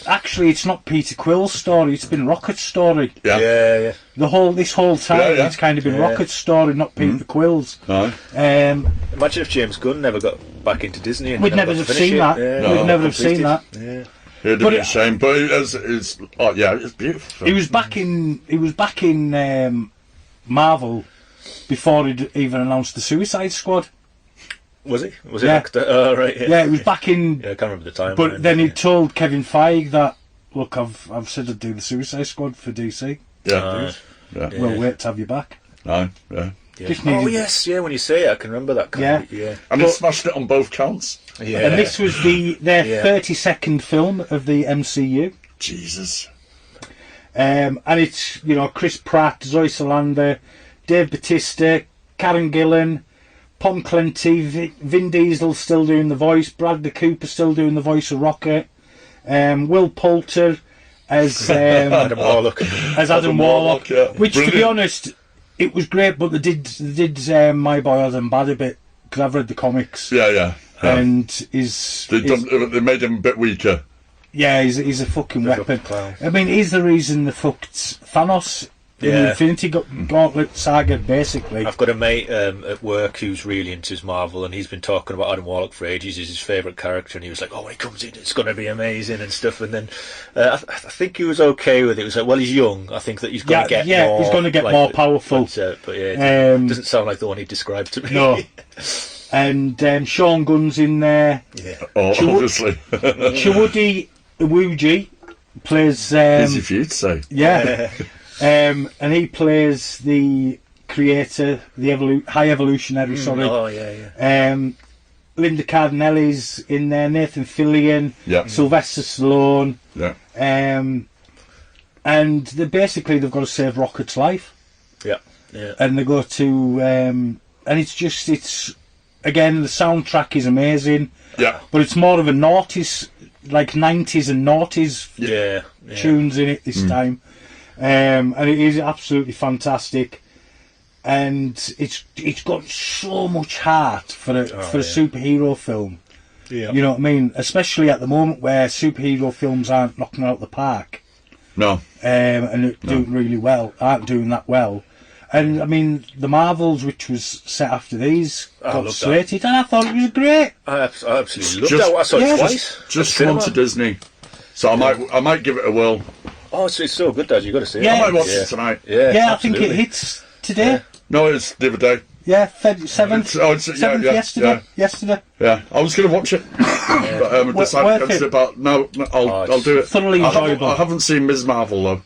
actually it's not Peter Quill's story, it's been Rocket's story. Yeah. Yeah. This whole time Yeah. it's kind of been Yeah. Rocket's story, not Peter Quill's. No. Imagine if James Gunn never got back into Disney. And We'd never got have to finish seen it. that. Yeah, We'd never have seen that. Yeah. It'd But be a shame, but it's beautiful. He was back in Marvel before he'd even announced the Suicide Squad. Was he? Was he Yeah. an actor? Oh, right. Yeah, he was back in. Yeah, I can't remember the time. But then he told Kevin Feige that, look, I've said I'd do the Suicide Squad for DC. Yeah. We'll wait to have you back. No, yeah. Yeah. Just Oh needed- yes, yeah. When you say it, I can remember that. Yeah. And he smashed it on both counts. Yeah. And this was their Yeah. 32nd film of the MCU. Jesus. And it's, Chris Pratt, Zoe Saldana, Dave Bautista, Karen Gillan, Pom Clenty, Vin Diesel still doing the voice, Bradley Cooper still doing the voice of Rocket, Will Poulter as Adam Warlock. Adam Warlock, yeah. which to be Brilliant. honest, it was great, but they did My Boy Adam Bad a bit, because I've read the comics, Yeah. and They made him a bit weaker. yeah, he's a fucking weapon. clown. I mean, he's the reason they fucked Thanos in the Yeah. Infinity Gauntlet saga, basically. I've got a mate at work who's really into his Marvel, and he's been talking about Adam Warlock for ages. He's his favourite character, and he was like, "Oh, when he comes in, it's going to be amazing and stuff." And then I think he was okay with it. He was like, "Well, he's young. I think that he's going to get more. he's going to get like, more powerful." But yeah, it Um, doesn't sound like the one he described to me. No. And Sean Gunn's in there. Yeah. Oh, obviously. Chawudi Iwuji plays. Easy for you to say. Yeah. And he plays the creator, the high evolutionary. Sorry. Oh yeah. Linda Cardinelli's in there. Nathan Fillion. Yeah. Sylvester Stallone. Yeah. And they've got to save Rocket's life. Yeah. And they go to and it's again, the soundtrack is amazing, Yeah. but it's more of a noughties, like 90s and noughties Yeah. tunes in it this time, and it is absolutely fantastic, and it's got so much heart for a superhero film. Yeah. You know what I mean? Especially at the moment where superhero films aren't knocking out the park, No. and doing really well, aren't doing that well. And I mean, the Marvels, which was set after these, got loved that. slated, and I thought it was great. I absolutely loved Just- that. I saw yeah, it twice. Just At one to cinema. Disney. So I might give it a whirl. Oh, it's so good, Dad. You got to see it. Yeah. I might watch Yeah. it tonight. Yeah. Yeah, I think it absolutely. hits today. Yeah. No, it's the other day. Yeah, 7th. Yeah, yesterday. Yesterday. Yeah, I was going to watch it, but I decided worth against it. it. But no, I'll do it. thoroughly enjoyable. I haven't seen Ms. Marvel though.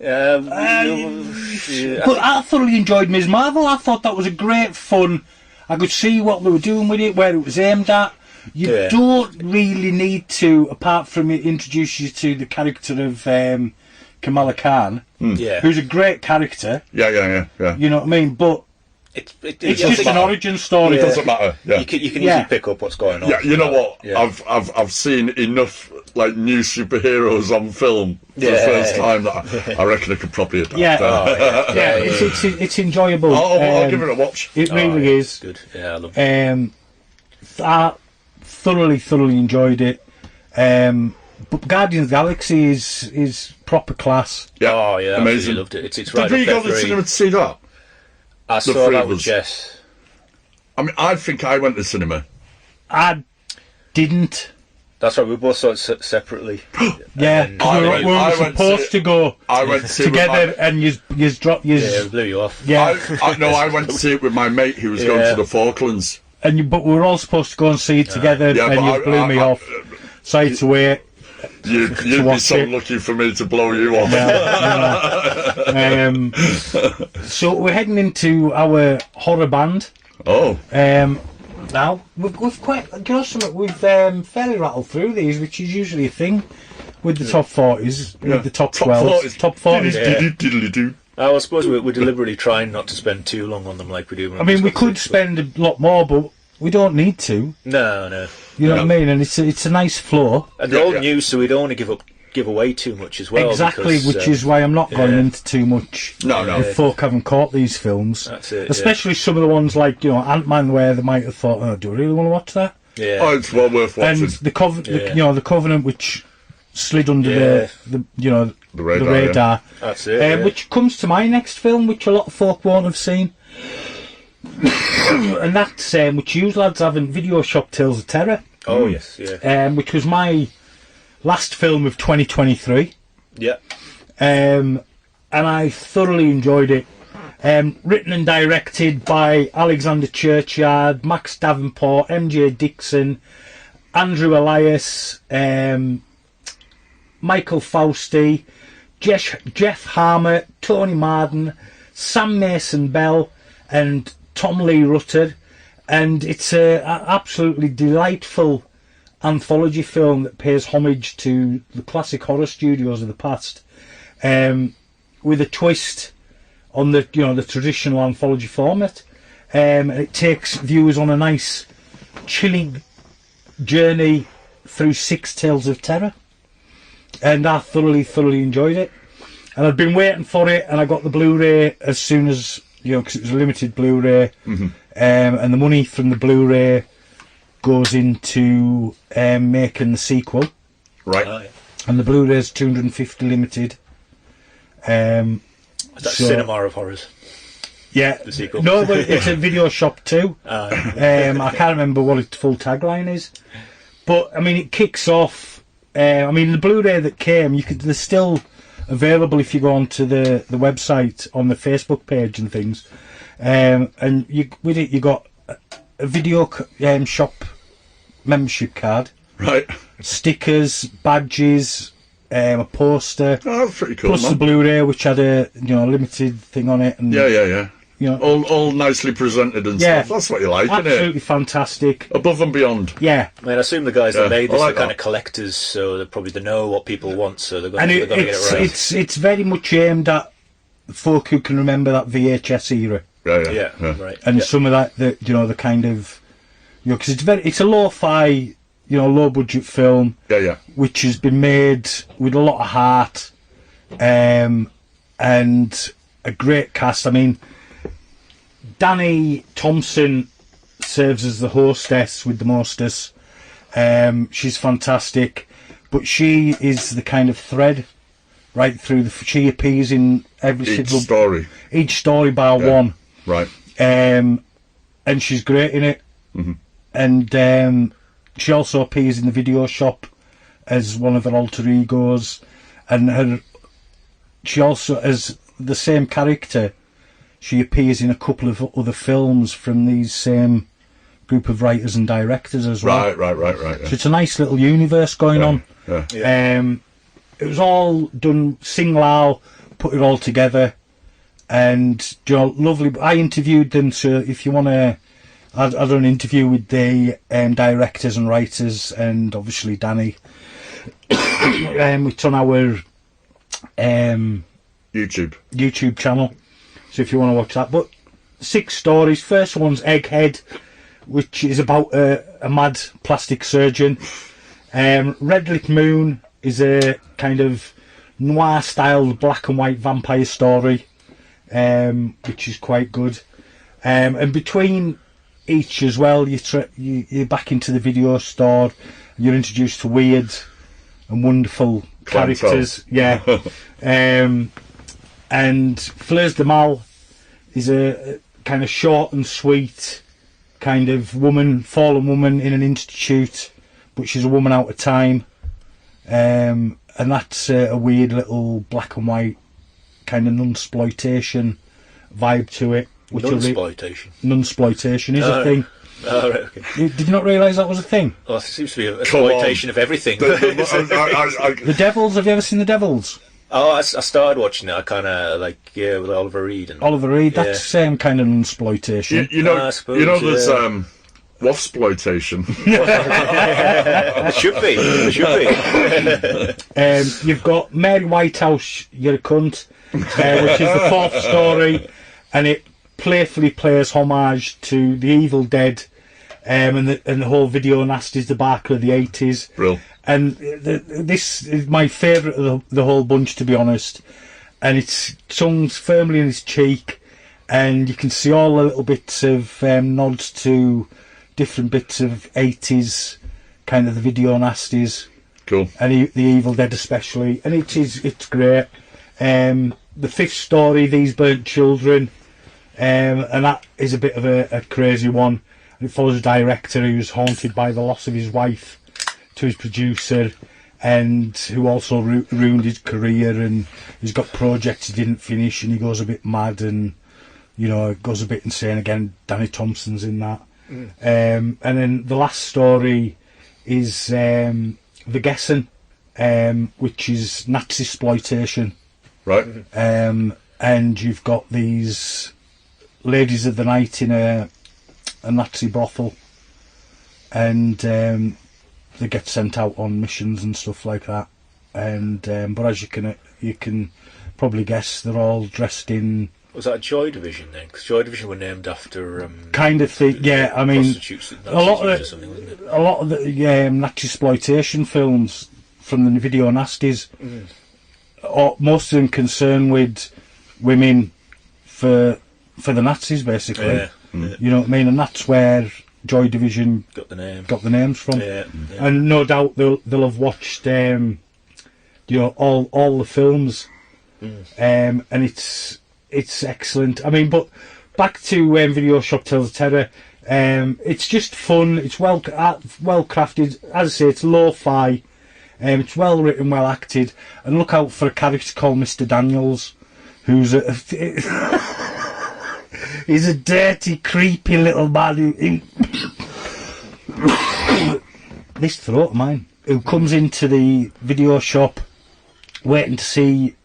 But I thoroughly enjoyed Ms. Marvel. I thought that was a great fun. I could see what they were doing with it, where it was aimed at. You don't really need to, apart from it introduce you to the character of Kamala Khan, who's a great character. Yeah. You know what I mean? But it's just an origin story. It doesn't matter. Yeah. You can easily pick up what's going on. Yeah, you know what? Yeah. I've seen enough like new superheroes on film for the first time that I reckon I could probably adapt. It's enjoyable. I'll give it a watch. It really is good. Yeah, I love it. I thoroughly enjoyed it. But Guardians of the Galaxy is proper class. Yeah, amazing. Loved it. It's right. Did we go to the cinema to see that? I saw that with Jess. I mean, I think I went to the cinema. I didn't. That's right. We both saw it separately. Yeah, we were supposed to go. I went to see together, and you dropped. Yeah, blew you off. Yeah, I went to see it with my mate who was going to the Falklands. But we were all supposed to go and see it together, and you blew me off. So I had to wait. You'd be so lucky for me to blow you off. So we're heading into our horror band. Oh. Now we've quite, you know, something we've fairly rattled through these, which is usually a thing with the top 40s, with the top 12s, top 40s. I suppose we're deliberately trying not to spend too long on them, like we do. I mean, we could spend a lot more, but we don't need to. No. You know what I mean? And it's a nice flow. And they're all new, so we don't want to give away too much as well. Exactly, because, which is why I'm not going into too much. No. If folk haven't caught these films, that's it. Especially some of the ones like Antman, where they might have thought, "Oh, do I really want to watch that?" Yeah. Oh, it's well worth watching. And the Covenant, which slid under the radar. That's it. Which comes to my next film, which a lot of folk won't have seen. And that's which you lads haven't, Video Shop Tales of Terror. Oh yes, yeah. Which was my last film of 2023. Yeah. And I thoroughly enjoyed it. Written and directed by Alexander Churchyard, Max Davenport, MJ Dixon, Andrew Elias, Michael Fausti, Jeff Harmer, Tony Marden, Sam Mason Bell, and Tom Lee Rutter. And it's an absolutely delightful anthology film that pays homage to the classic horror studios of the past, with a twist on the traditional anthology format. It takes viewers on a nice, chilling journey through 6 tales of terror, and I thoroughly enjoyed it. And I'd been waiting for it, and I got the Blu-ray as soon as because it was a limited Blu-ray, and the money from the Blu-ray goes into making the sequel. Right. And the Blu-ray's 250 limited. That's Cinema of Horrors. Yeah. The sequel. No, but it's a Video Shop 2. I can't remember what its full tagline is. But, I mean, it kicks off... the Blu-ray that came, they're still available if you go onto the website on the Facebook page and things. And with it, you got a Video Shop membership card. Right. Stickers, badges, a poster. Oh, that's pretty cool. Plus the Blu-ray, which had a limited thing on it. And, yeah. All nicely presented and stuff. That's what you like, isn't it? Absolutely fantastic. Above and beyond. Yeah. I mean, I assume the guys that made this are kind of collectors, so they know what people want, so they're going to get it right. It's very much aimed at folk who can remember that VHS era. Yeah. Right. And some of that, the kind of, because it's a lo-fi, low budget film. Yeah. Which has been made with a lot of heart, and a great cast. I mean, Danny Thompson serves as the hostess with the mostess. She's fantastic, but she is the kind of thread right through she appears in each story bar one. Right. And she's great in it. And she also appears in the Video Shop as one of her alter egos, and she also, as the same character, she appears in a couple of other films from these same group of writers and directors as well. Right. Yeah. So it's a nice little universe going on. Yeah. It was all done Sing Lao put it all together, and lovely. I interviewed them, so if you want to, I done an interview with the directors and writers, and obviously Danny. It's on our YouTube channel, so if you want to watch that. But 6 stories. First one's Egghead, which is about a mad plastic surgeon. Red Lit Moon is a kind of noir-styled black and white vampire story, which is quite good. And between each as well, you're back into the video store. You're introduced to weird and wonderful characters. Yeah. And Fleurs de Mal is a kind of short and sweet kind of fallen woman in an institute, but she's a woman out of time. And that's a weird little black and white kind of nunsploitation vibe to it. Nunsploitation is a thing. Oh, right, okay. Did you not realise that was a thing? Well, it seems to be an exploitation of everything. The Devils, have you ever seen The Devils? Oh, I started watching it. I kind of with Oliver Reed. Oliver Reed, that's the same kind of nunsploitation. You know, there's Wasploitation. It should be. You've got Mary Whitehouse, You're a Cunt, which is the 4th story, and it playfully plays homage to The Evil Dead, and the whole video nasties debacle of the 80s. Real. And this is my favourite of the whole bunch, to be honest. And it's tongue's firmly in his cheek, and you can see all the little bits of nods to different bits of 80s, kind of the video nasties. Cool. And the Evil Dead especially. And it's great. The 5th story, These Burnt Children, and that is a bit of a crazy one. And it follows a director who's haunted by the loss of his wife to his producer, and who also ruined his career, and he's got projects he didn't finish, and he goes a bit mad, and goes a bit insane again. Danny Thompson's in that. And then the last story is The Guessing, which is Nazi exploitation. Right. And you've got these ladies of the night in a Nazi brothel, and they get sent out on missions and stuff like that. And but as you can probably guess, they're all dressed in. Was that Joy Division then? Because Joy Division were named after kind of thing. Yeah, I mean, a lot of the Nazi exploitation films from the video nasties, most of them concern with women for the Nazis, basically. Yeah. You know what I mean? And that's where Joy Division got the names from. Yeah. And no doubt they'll have watched all the films, and it's excellent. I mean, but back to Video Shop Tales of Terror. It's just fun. It's well crafted. As I say, it's lo-fi. It's well written, well acted. And look out for a character called Mr. Daniels, who's he's a dirty, creepy little man this throat of mine, who comes into the video shop waiting to see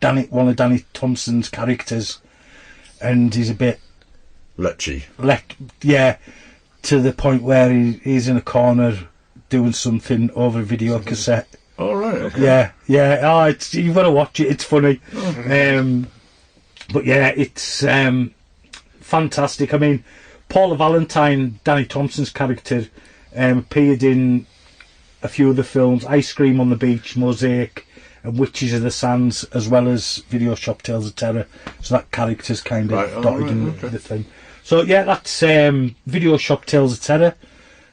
one of Danny Thompson's characters, and he's a bit lechy. To the point where he's in a corner doing something over a video cassette. All right. Okay. Yeah. Oh, you've got to watch it. It's funny. But yeah, it's fantastic. I mean, Paula Valentine, Danny Thompson's character, appeared in a few of the films: Ice Cream on the Beach, Mosaic, and Witches of the Sands, as well as Video Shop Tales of Terror. So that character's kind of dotted in the thing. So yeah, that's Video Shop Tales of Terror,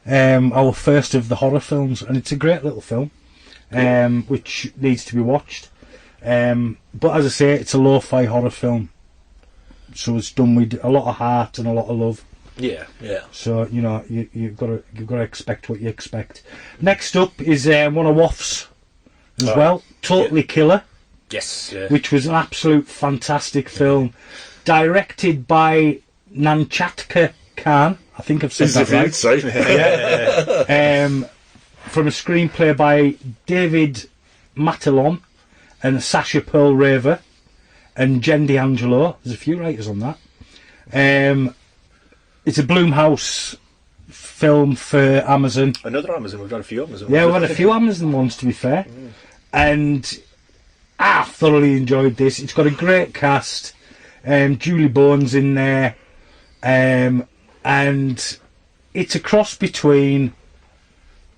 our first of the horror films, and it's a great little film, which needs to be watched. But as I say, it's a lo-fi horror film, so it's done with a lot of heart and a lot of love. Yeah. So you've got to expect what you expect. Next up is one of Waff's as well, Totally Killer. Yes. Yeah. Which was an absolute fantastic film, directed by Nanchatka Khan. I think I've said that right. From a screenplay by David Matalon and Sacha Pearl Raver. and Jen D'Angelo. There's a few writers on that. It's a Blumhouse film for Amazon. Another Amazon. We've done a few Amazon. Yeah, we've ones. had a few Amazon ones, to be fair. And I thoroughly enjoyed this. It's got a great cast. Julie Bowen's in there. And it's a cross between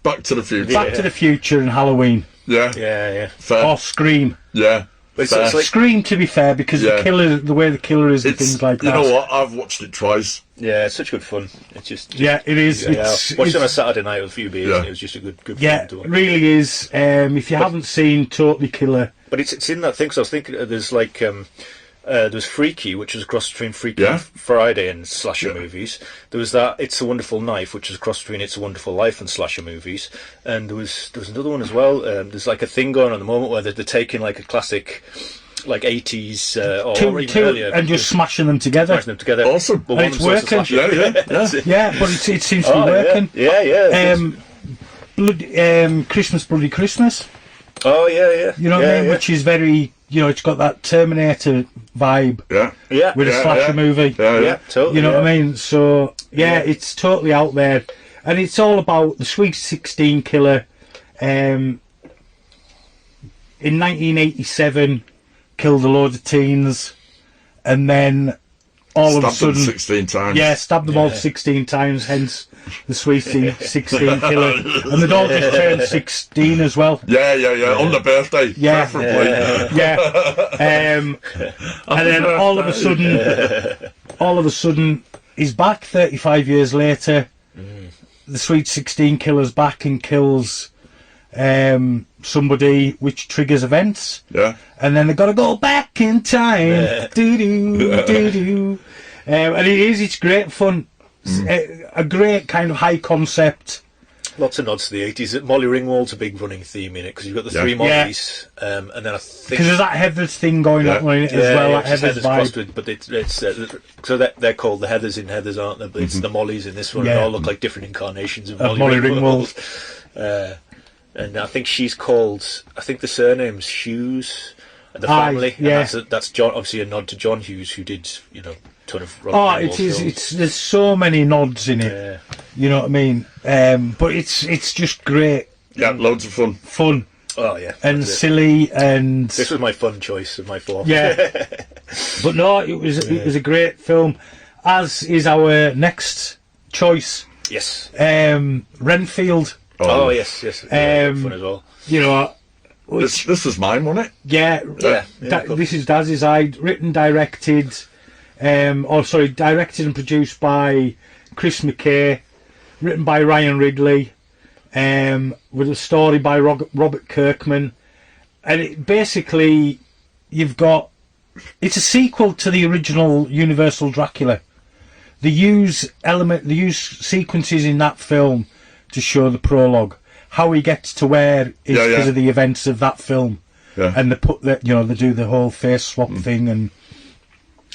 Back to the Future. Back to the Future and Halloween. Yeah. Yeah. Fair. Or Scream. Yeah. But Fair. it's like, Scream, to be fair, because Yeah. the way the killer is and things like that. You know what? I've watched it twice. yeah, it's such good fun. It's just Yeah, it is. Yeah, It's, watched it on a it's, Saturday night with a few beers. Yeah. And it was just a good yeah, fun to it watch. really is. If you haven't seen Totally Killer, But it's in that thing. So I was thinking there's like there's Freaky, which was a cross between Freaky Yeah. Friday and slasher Yeah. movies. There was that It's a Wonderful Knife, which is a cross between It's a Wonderful Life and slasher movies. And there was another one as well. There's like a thing going on at the moment where they're taking like a classic, like 80s or even earlier, and just smashing them together. smashing them together. Awesome. But And one it's of them's also working. slasher. Yeah. That's it. Yeah, but it seems to be Oh, working. Yeah. Christmas Bloody Christmas. Oh yeah. You know what I mean? Yeah. Which is very, it's got that Terminator vibe Yeah. Yeah. with a slasher movie. Yeah, totally. You know what yeah. I mean? So Yeah. it's totally out there, and it's all about the Sweet 16 killer. In 1987, killed a load of teens, and then all of a Stabbed them sudden, 16 times. yeah, stabbed them all 16 times. Hence the Sweet 16 killer, and they'd all just turned 16 as well. Yeah. On the birthday, Yeah. preferably. Yeah. And then all of a sudden, he's back 35 years later. The Sweet 16 killer's back and kills somebody, which triggers events. Yeah. And then they've got to go back in time. Doo-doo. And it's great fun. It's a great kind of high concept. Lots of nods to the 80s. Molly Ringwald's a big running theme in it because you've got the three Yeah. Mollys, and then I think Because there's that Heathers thing going on in it as well, that it's Heathers crossed vibe. with, but it's so they're called the Heathers in Heathers, aren't they? But it's the Mollys in this one. Yeah. They all look like different incarnations of Molly Ringwald. And I think she's called. I think the surname's Hughes. And the Aye, family. yeah. And that's John. Obviously, a nod to John Hughes, who did a ton of. Oh, Ringwald it is. films. There's so many nods in it. Yeah. You know what I mean? But it's just great Yeah, loads of fun. fun Oh yeah. and that's it. silly and This was my fun choice of my fourth. yeah. But no, it was a great film. As is our next choice, Yes. Renfield. Oh yes. Yeah, fun as well. You know, This was mine, wasn't it? yeah. Cool. This is Daz's Eye, written, directed, directed and produced by Chris McKay, written by Ryan Ridley, with a story by Robert Kirkman, and it basically it's a sequel to the original Universal Dracula. They use sequences in that film to show the prologue, how he gets to where is because of the events of that film. Yeah. And they put that, they do the whole face swap thing, and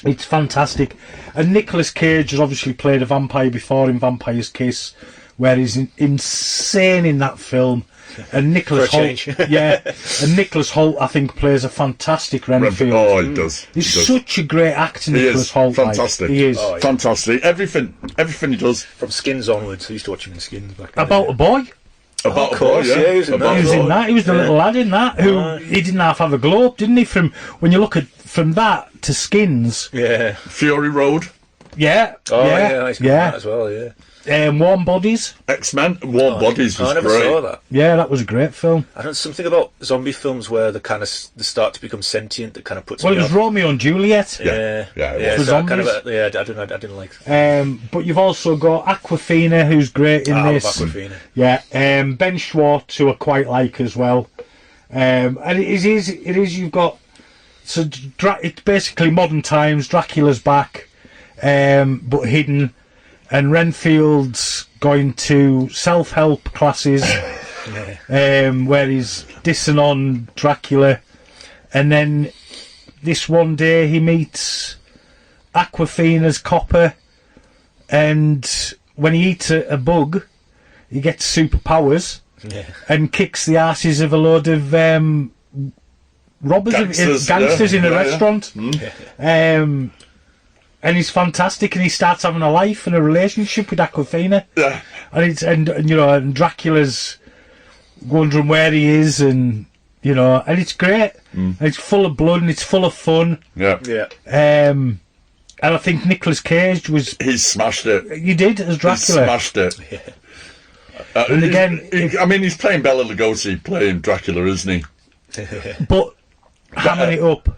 it's fantastic. And Nicolas Cage has obviously played a vampire before in Vampire's Kiss, where he's insane in that film. And Nicholas For a Holt, change. and Nicholas Holt, I think, plays a fantastic Renfield. Oh, he does. He's He does. such a great actor, He Nicholas is Holt. like. fantastic. He is. Oh, yeah. Fantastic. Everything he does. From Skins onwards, I used to watch him in Skins back in About the a boy. About of course, a boy, yeah, he was in About that. He was a in boy. that. He was the little lad in that who he didn't have a globe, didn't he? From when you look at from that to Skins, Yeah. Fury Road, yeah, Oh yeah, yeah, I that as well. Yeah. Warm Bodies, X-Men, Warm Bodies was I never great. saw that. yeah, that was a great film. I don't something about zombie films where they kind of they start to become sentient. That kind of puts Well, me it was off. Romeo and Juliet. Yeah, Yeah, it yeah. was. So For kind of zombies. yeah. I didn't like. But you've also got Aquafina, who's great in I love this. Awkwafina. Yeah, Ben Schwartz, who I quite like as well. And it is. You've got it's basically modern times. Dracula's back, but hidden, and Renfield's going to self-help classes, where he's dissing on Dracula, and then this one day he meets Aquafina's copper, and when he eats a bug, he gets superpowers Yeah. and kicks the asses of a load of robbers, gangsters in a restaurant. And he's fantastic, and he starts having a life and a relationship with Aquafina. Yeah. And you know, and Dracula's wondering where he is, and you know, and it's great. And it's full of blood and it's full of fun. Yeah. Yeah. And I think Nicolas Cage was. He smashed it. You did as Dracula. He smashed it. Yeah. And again, I mean, he's playing Bela Lugosi, playing Dracula, isn't he? But hamming it up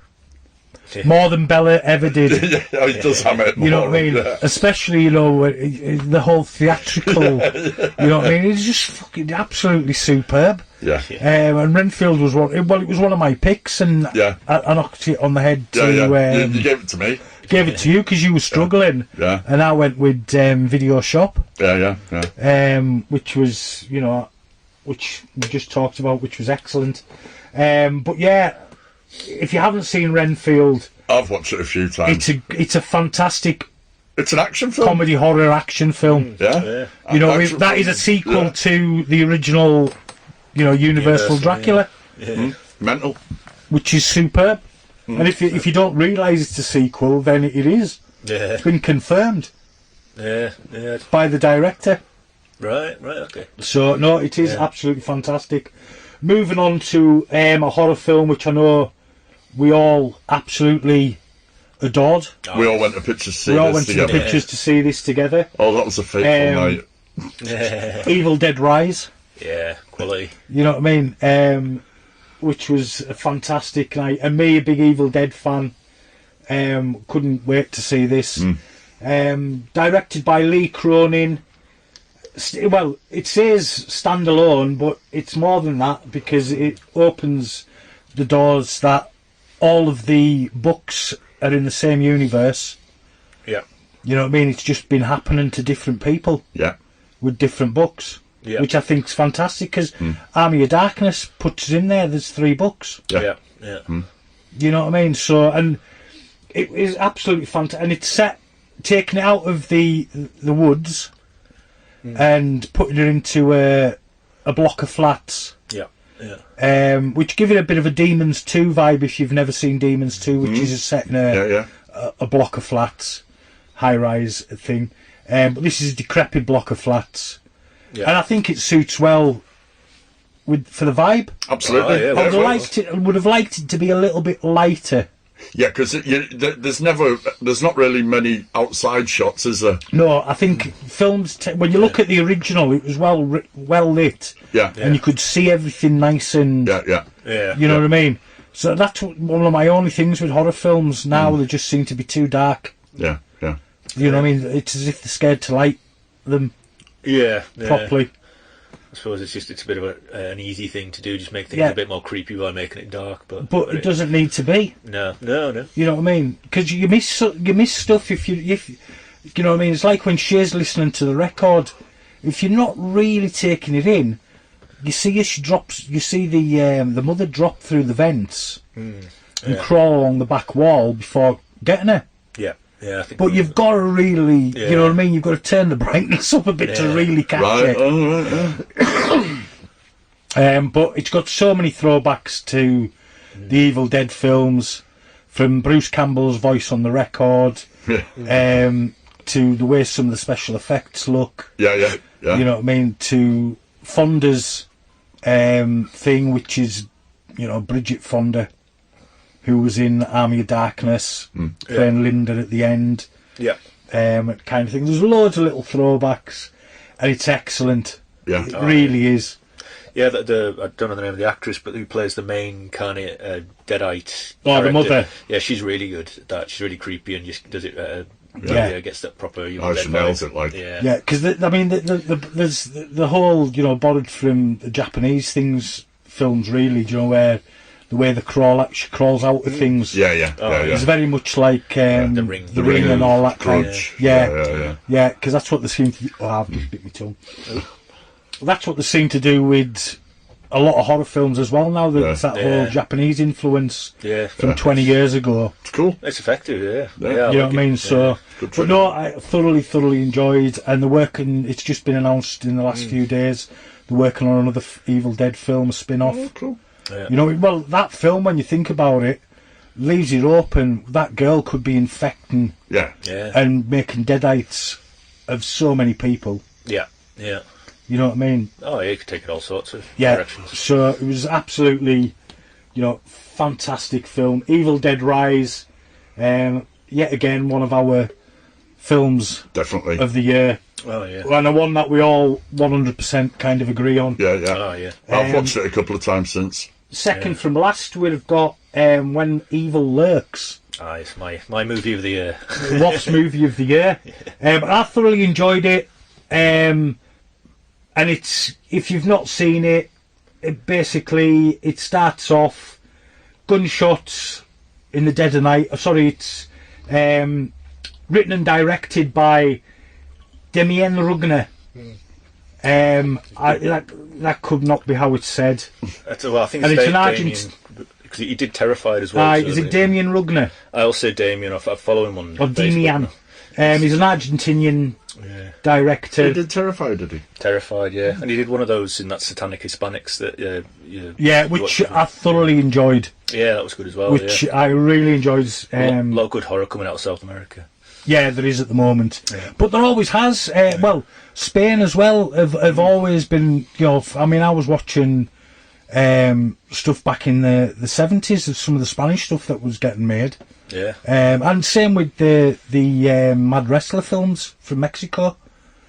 more than Bella ever did. Yeah, he does hammer it more. You know what I mean? Yeah. Especially, you know, the whole theatrical. You know what I mean? It's just fucking absolutely superb. Yeah. And Renfield was one. Well, it was one of my picks, and I knocked it on the head to. You gave it to me. Gave it to you because you were struggling. Yeah. And I went with Video Shop. Yeah. Which was, you know, which we just talked about, which was excellent. But yeah, if you haven't seen Renfield, I've watched it a few times. It's a fantastic. It's an action film. Comedy horror action film. Yeah. You know, that is a sequel to the original, you know, Universal Dracula. Mental. Which is superb. And if you don't realise it's a sequel, then it is. Yeah. It's been confirmed. Yeah. By the director. Right, okay. So, no, it is absolutely fantastic. Moving on to a horror film which I know we all absolutely adored. We all went to pictures to see this together. We all went to the pictures to see this together. Oh, that was a fateful night. Evil Dead Rise. Yeah, quality. You know what I mean? Which was a fantastic night. And me, a big Evil Dead fan, couldn't wait to see this. Directed by Lee Cronin. Well, it says standalone, but it's more than that because it opens the doors that all of the books are in the same universe. Yeah. You know what I mean? It's just been happening to different people. Yeah. With different books. Yeah. Which I think is fantastic because Army of Darkness puts it in there. There's 3 books. Yeah. You know what I mean? So, and it is absolutely fantastic. And it's set, taking it out of the woods and putting it into a block of flats. Yeah. Which give it a bit of a Demons 2 vibe if you've never seen Demons 2, which is set in a block of flats, high-rise thing. But this is a decrepit block of flats. Yeah. And I think it suits well for the vibe. Absolutely. I would have liked it to be a little bit lighter. Yeah, because there's not really many outside shots, is there? No, I think films. When you look at the original, it was well lit. Yeah. And you could see everything nice and. Yeah. You know what I mean? So that's one of my only things with horror films now. They just seem to be too dark. Yeah. You know what I mean? It's as if they're scared to light them. Properly. I suppose it's a bit of an easy thing to do, just make things a bit more creepy by making it dark. But it doesn't need to be. No. You know what I mean? Because you miss stuff if you know what I mean. It's like when she's listening to the record. If you're not really taking it in, you see she drops. You see the mother drop through the vents and crawl along the back wall before getting her. Yeah, I think. But you've got to really, you know what I mean. You've got to turn the brightness up a bit to really catch it. But it's got so many throwbacks to the Evil Dead films, from Bruce Campbell's voice on the record, to the way some of the special effects look. Yeah. You know what I mean? To Fonda's thing, which is, you know, Bridget Fonda, who was in Army of Darkness, playing Linda at the end. Yeah. Kind of thing. There's loads of little throwbacks, and it's excellent. Yeah. It really is. Yeah, I don't know the name of the actress, but who plays the main kind of Deadite the mother. Yeah, she's really good at that. She's really creepy and just does it. Gets that proper. She nails it, like. Yeah, because I mean, there's the whole, you know, borrowed from the Japanese films, really. Do you know where the way she crawls out of things? Yeah. It's very much like the ring and all that kind of. Yeah, because that's what they seem to. I've just bit my tongue. That's what they seem to do with a lot of horror films as well now. There's that whole Japanese influence from 20 years ago. It's cool. It's effective, you know what I mean? So, but no, I thoroughly enjoyed, and they're working. It's just been announced in the last few days. They're working on another Evil Dead film spin-off. Oh, cool. Yeah. You know, well, that film, when you think about it, leaves it open. That girl could be infecting Yeah. Yeah. and making deadites of so many people. Yeah. Yeah. You know what I mean? Oh, yeah, you could take it all sorts of Yeah. directions. So it was absolutely, you know, fantastic film. Evil Dead Rise, yet again one of our films Definitely. of the year, Oh, yeah. and one that we all 100% kind of agree on. Yeah, yeah. Oh, yeah. I've watched it a couple of times since. Second from last, we've got When Evil Lurks. Ah, it's my movie of the year. Wasp movie of the year. I thoroughly enjoyed it, and it's, if you've not seen it, it starts off gunshots in the dead of night. Sorry, it's written and directed by Damien Rugner. That could not be how it's said. Well, I think And it's, it's an Damien, because he did Terrified as well. so Is it Damien Rugner I'll say Damien. I follow him on or Facebook. Damian? He's an Argentinian Yeah. director. He did Terrified, did he? Terrified, yeah. And he did one of those in that Satanic Hispanics that Yeah, which I thoroughly enjoyed. Yeah, that was good as well. Which yeah. I really enjoyed. A lot of good horror coming out of South America. Yeah, there is at the moment, Yeah. but there always has. Well, Spain as well have always been. You know, I mean, I was watching stuff back in the 70s of some of the Spanish stuff that was getting made, Yeah. and same with the Mad Wrestler films from Mexico.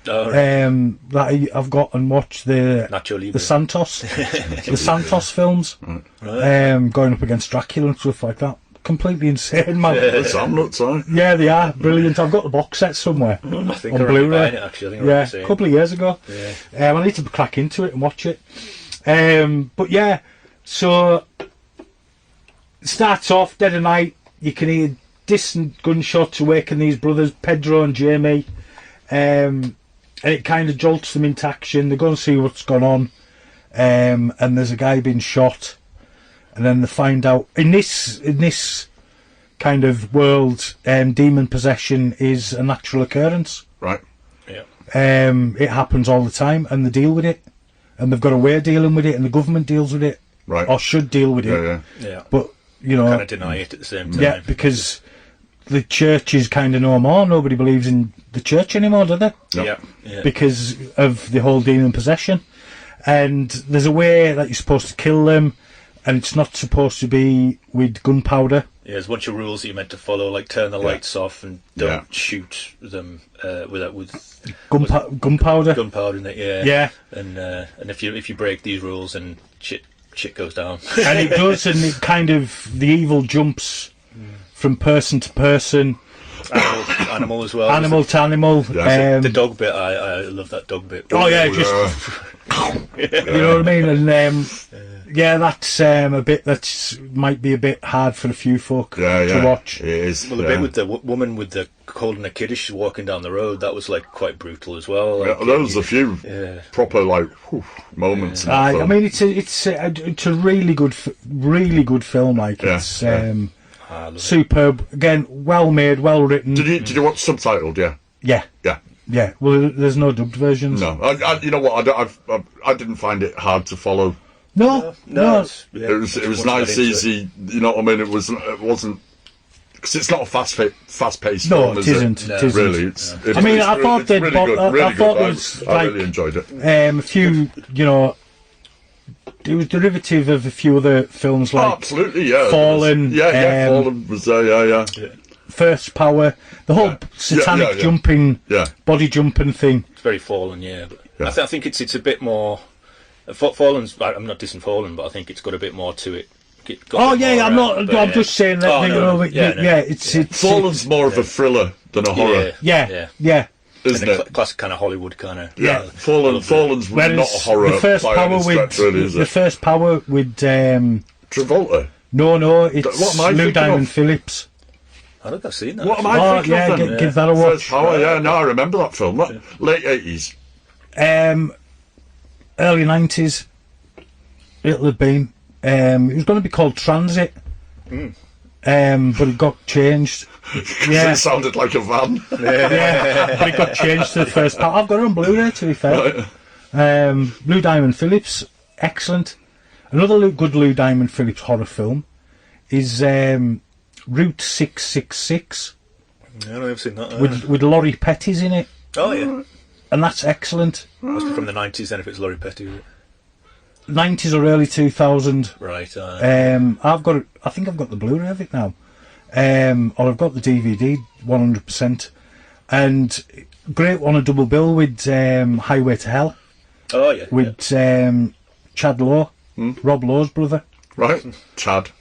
Oh, right. That I've got and watched the Nacho Libre. the Santos films, Right. going up against Dracula and stuff like that. Completely insane, man. It's I'm nuts, eh? Yeah, they are brilliant. I've got the box set somewhere I think on I remember Blu-ray. buying it, actually. I think I remember Yeah, seeing a couple of years ago. Yeah. I need to crack into it and watch it. But yeah, so it starts off dead of night. You can hear distant gunshots awaken these brothers, Pedro and Jamie, and it kind of jolts them into action. They go and see what's gone on, and there's a guy being shot, and then they find out in this kind of world, demon possession is a natural occurrence. Right. Yeah. It happens all the time, and they deal with it, and they've got a way of dealing with it, and the government deals with it, Right. or should deal with it. Yeah, yeah. Yeah. But you know, Kind of deny it at the same time. yeah, because the church is kind of no more. Nobody believes in the church anymore, do they? Yeah. Yeah. Because of the whole demon possession. And there's a way that you're supposed to kill them, and it's not supposed to be with gunpowder. Yeah, there's a bunch of rules that you're meant to follow, like turn the lights off and don't shoot them with Gunpowder. gunpowder in it. Yeah. Yeah. And if you break these rules, and shit goes down. And it does, and it kind of, the evil jumps from person to person, Animal as well. animal to animal. Yeah. The dog bit, I love that dog bit. Oh yeah, just you know what I mean. And yeah, that's a bit that's might be a bit hard for a few folk to watch. It is. Well, the bit with the woman with the holding a kid as she's walking down the road, that was like quite brutal as well. Like, there was a few Yeah. proper like moments. in that I film. mean, it's a really good film. Like Yeah, it's I love it. superb. Again, well made, well written. Did you watch subtitled? Yeah. Yeah. Yeah. Well, there's no dubbed versions. No, you know what? I didn't find it hard to follow. No. It was nice, easy. You know what I mean? It wasn't because it's not a fast-paced No, film, it is isn't. it? It isn't. Really, I mean, I thought it's they'd really bo- good. I Really thought good. it was I like- really enjoyed it. A few, you know, it was derivative of a few other films like Absolutely, yeah. Fallen, Fallen was there. Yeah. First Power, the whole satanic yeah. jumping, Yeah. body jumping thing. It's very Fallen, yeah. But Yeah. I think it's a bit more. Fallen's. I'm not dissing Fallen, but I think it's got a bit more to it. I'm just saying that. Oh, you no, know, yeah, it's Fallen's more of a thriller than a horror, yeah. isn't And it? classic kind of Hollywood kind of. Yeah. Fallen's Whereas not a horror the first by power any stretch, with really, is the it? first power with Travolta. no, it's What am I Lou thinking Diamond of? Phillips. I think I've seen that. What am actually. I Oh thinking yeah, of then? give that a watch. First Power, yeah, no, I remember that film. Late 80s. Early 90s. It'll have been. It was going to be called Transit, but it got changed. Yeah, It sounded like a van. yeah, but it got changed to the first part. I've got it on Blu-ray, to be fair. Blue Diamond Phillips, excellent. Another good Lou Diamond Phillips horror film is Route 666 No, I've seen that. with Laurie Petty's in it, Oh, yeah. and that's excellent. Must be from the 90s then if it's Laurie Petty. 90s or early 2000. Right. I've got it. I think I've got the Blu-ray of it now, or I've got the DVD 100%. And great on a double bill with Highway to Hell Oh, yeah. with Chad Lowe, Rob Lowe's brother. Right, Chad.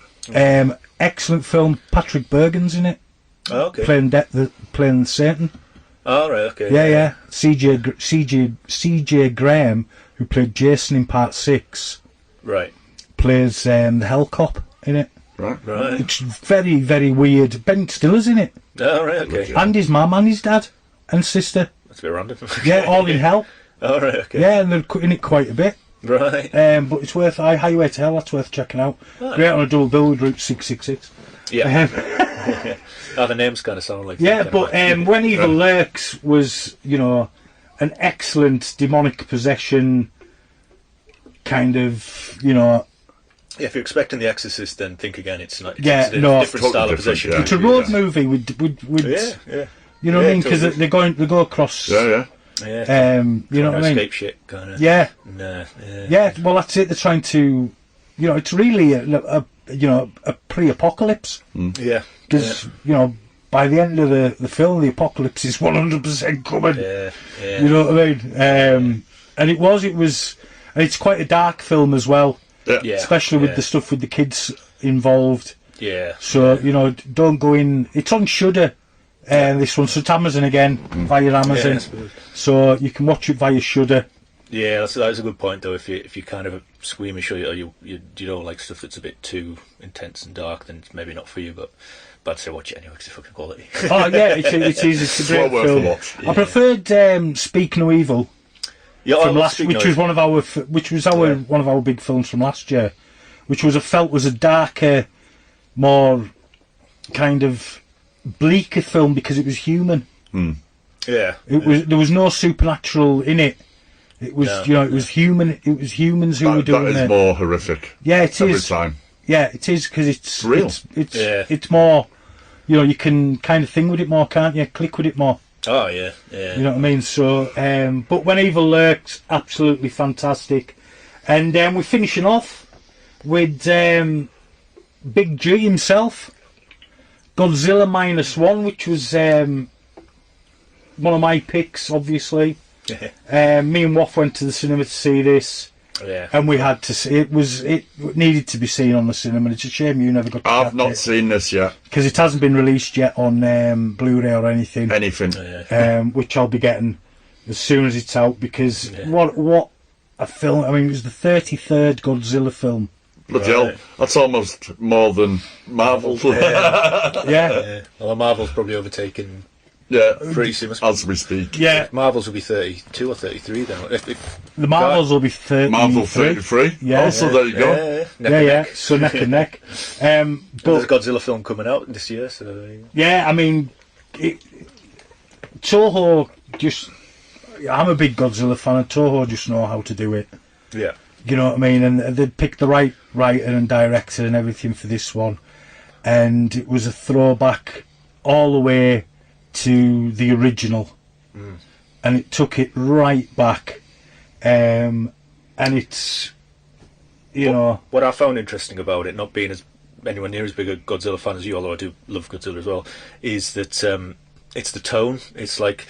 Excellent film. Patrick Bergen's in it, Oh, okay. playing Satan. Oh, right, okay. Yeah. CJ Graham, who played Jason in Part 6, Right. plays the Hell Cop in it. Right. Right. It's very, very weird. Ben Stiller's in it, Oh, right, okay. and his mum and his dad and sister. That's a bit random. Yeah, all in hell. Oh, right, okay. Yeah, and they're in it quite a bit. Right. But it's worth Highway to Hell. That's worth checking out. Great on a double bill with Route 666. Yeah. Oh, the names kind of sound like... Yeah, but When Evil Lurks was, an excellent demonic possession kind of, Yeah, if you're expecting The Exorcist, then think again. It's not. It's a no, different style of totally possession. different, it's a road movie with Yeah. you know what I mean? Because totally. they go across. Yeah. Yeah. You know what I mean? Escape shit, kind of. Yeah. Nah, Yeah. Well, that's it. They're trying to, it's really a pre-apocalypse. Yeah. Because by the end of the film, the apocalypse is 100% coming. Yeah. You know what I mean? And it was, and it's quite a dark film as well. Yeah. Especially with the stuff with the kids involved. Yeah. So don't go in. It's on Shudder. This one, so it's Amazon again via Amazon. Yeah, I suppose. So you can watch it via Shudder. Yeah, that's a good point though. If you kind of squeamish or you don't like stuff that's a bit too intense and dark, then it's maybe not for you. But I'd say watch it anyway because it's fucking quality. Oh yeah, it is. It's a great well worth a film. watch. I preferred Speak No Evil Yeah, from last, which was one of our big films from last year, which was a darker, more kind of bleaker film because it was human. Yeah. There was no supernatural in it. It was it was human. It was humans who were doing it. That is more horrific. Yeah, it every is. time. Yeah, it is because it's real. It's more. You can kind of thing with it more, can't you? Click with it more. Oh yeah. Yeah. You know what I mean? So, but When Evil Lurks, absolutely fantastic. And we're finishing off with Big G himself, Godzilla -1, which was one of my picks, obviously. Me and Waff went to the cinema to see this. Yeah. And we had to see it. It needed to be seen on the cinema. It's a shame you never got to I've not seen this yet. because it hasn't been released yet on Blu-ray or anything. Which I'll be getting as soon as it's out because what a film! I mean, it was the 33rd Godzilla film. Bloody hell, that's almost more than Marvel. Yeah. Well, Marvel's probably overtaken. Yeah, Pretty soon. as we speak. Yeah. Marvel's will be 32 or 33 then. The Marvels will be 30. Marvel 33. Yeah. Also, there you go. Yeah. So neck and neck. There's a But Godzilla film coming out this year, so yeah, I mean, Toho just. I'm a big Godzilla fan, and Toho just know how to do it. yeah. You know what I mean? And they picked the right writer and director and everything for this one, and it was a throwback all the way to the original, and it took it right back, and it's What I found interesting about it, not being as anywhere near as big a Godzilla fan as you, although I do love Godzilla as well, is that it's the tone. It's like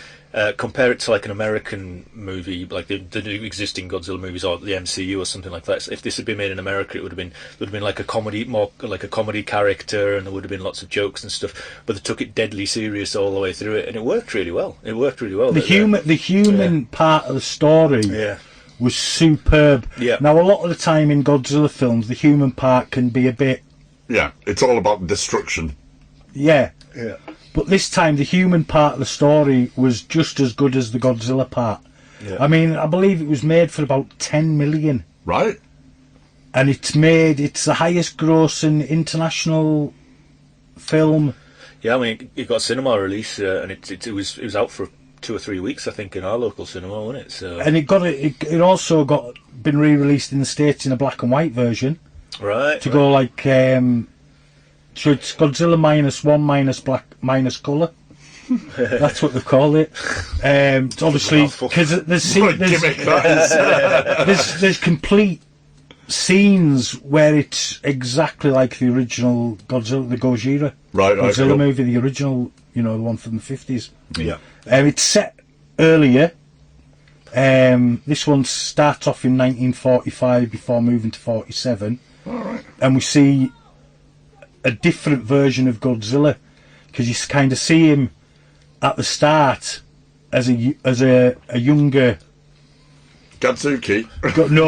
compare it to like an American movie, like the new existing Godzilla movies or the MCU or something like that. So if this had been made in America, it would have been like a comedy, more like a comedy character, and there would have been lots of jokes and stuff. But they took it deadly serious all the way through it, and it worked really well. The human part of the story was superb. Yeah. Now, a lot of the time in Godzilla films, the human part can be a bit. Yeah, it's all about destruction. Yeah. Yeah. But this time, the human part of the story was just as good as the Godzilla part. Yeah. I mean, I believe it was made for about 10 million. Right? And it's the highest grossing international film. Yeah, I mean, it got a cinema release, and it was out for 2 or 3 weeks, I think, in our local cinema, wasn't it? So And it also got been re-released in the States in a black and white version right to go like so it's Godzilla -1 minus black minus colour. That's what they call it. It's obviously because there's complete scenes where it's exactly like the original Godzilla, the Gojira Godzilla movie, the original, the one from the 50s. Yeah. It's set earlier. This one starts off in 1945 before moving to 47. All right. And we see a different version of Godzilla because you kind of see him at the start as a younger Gadzuki. no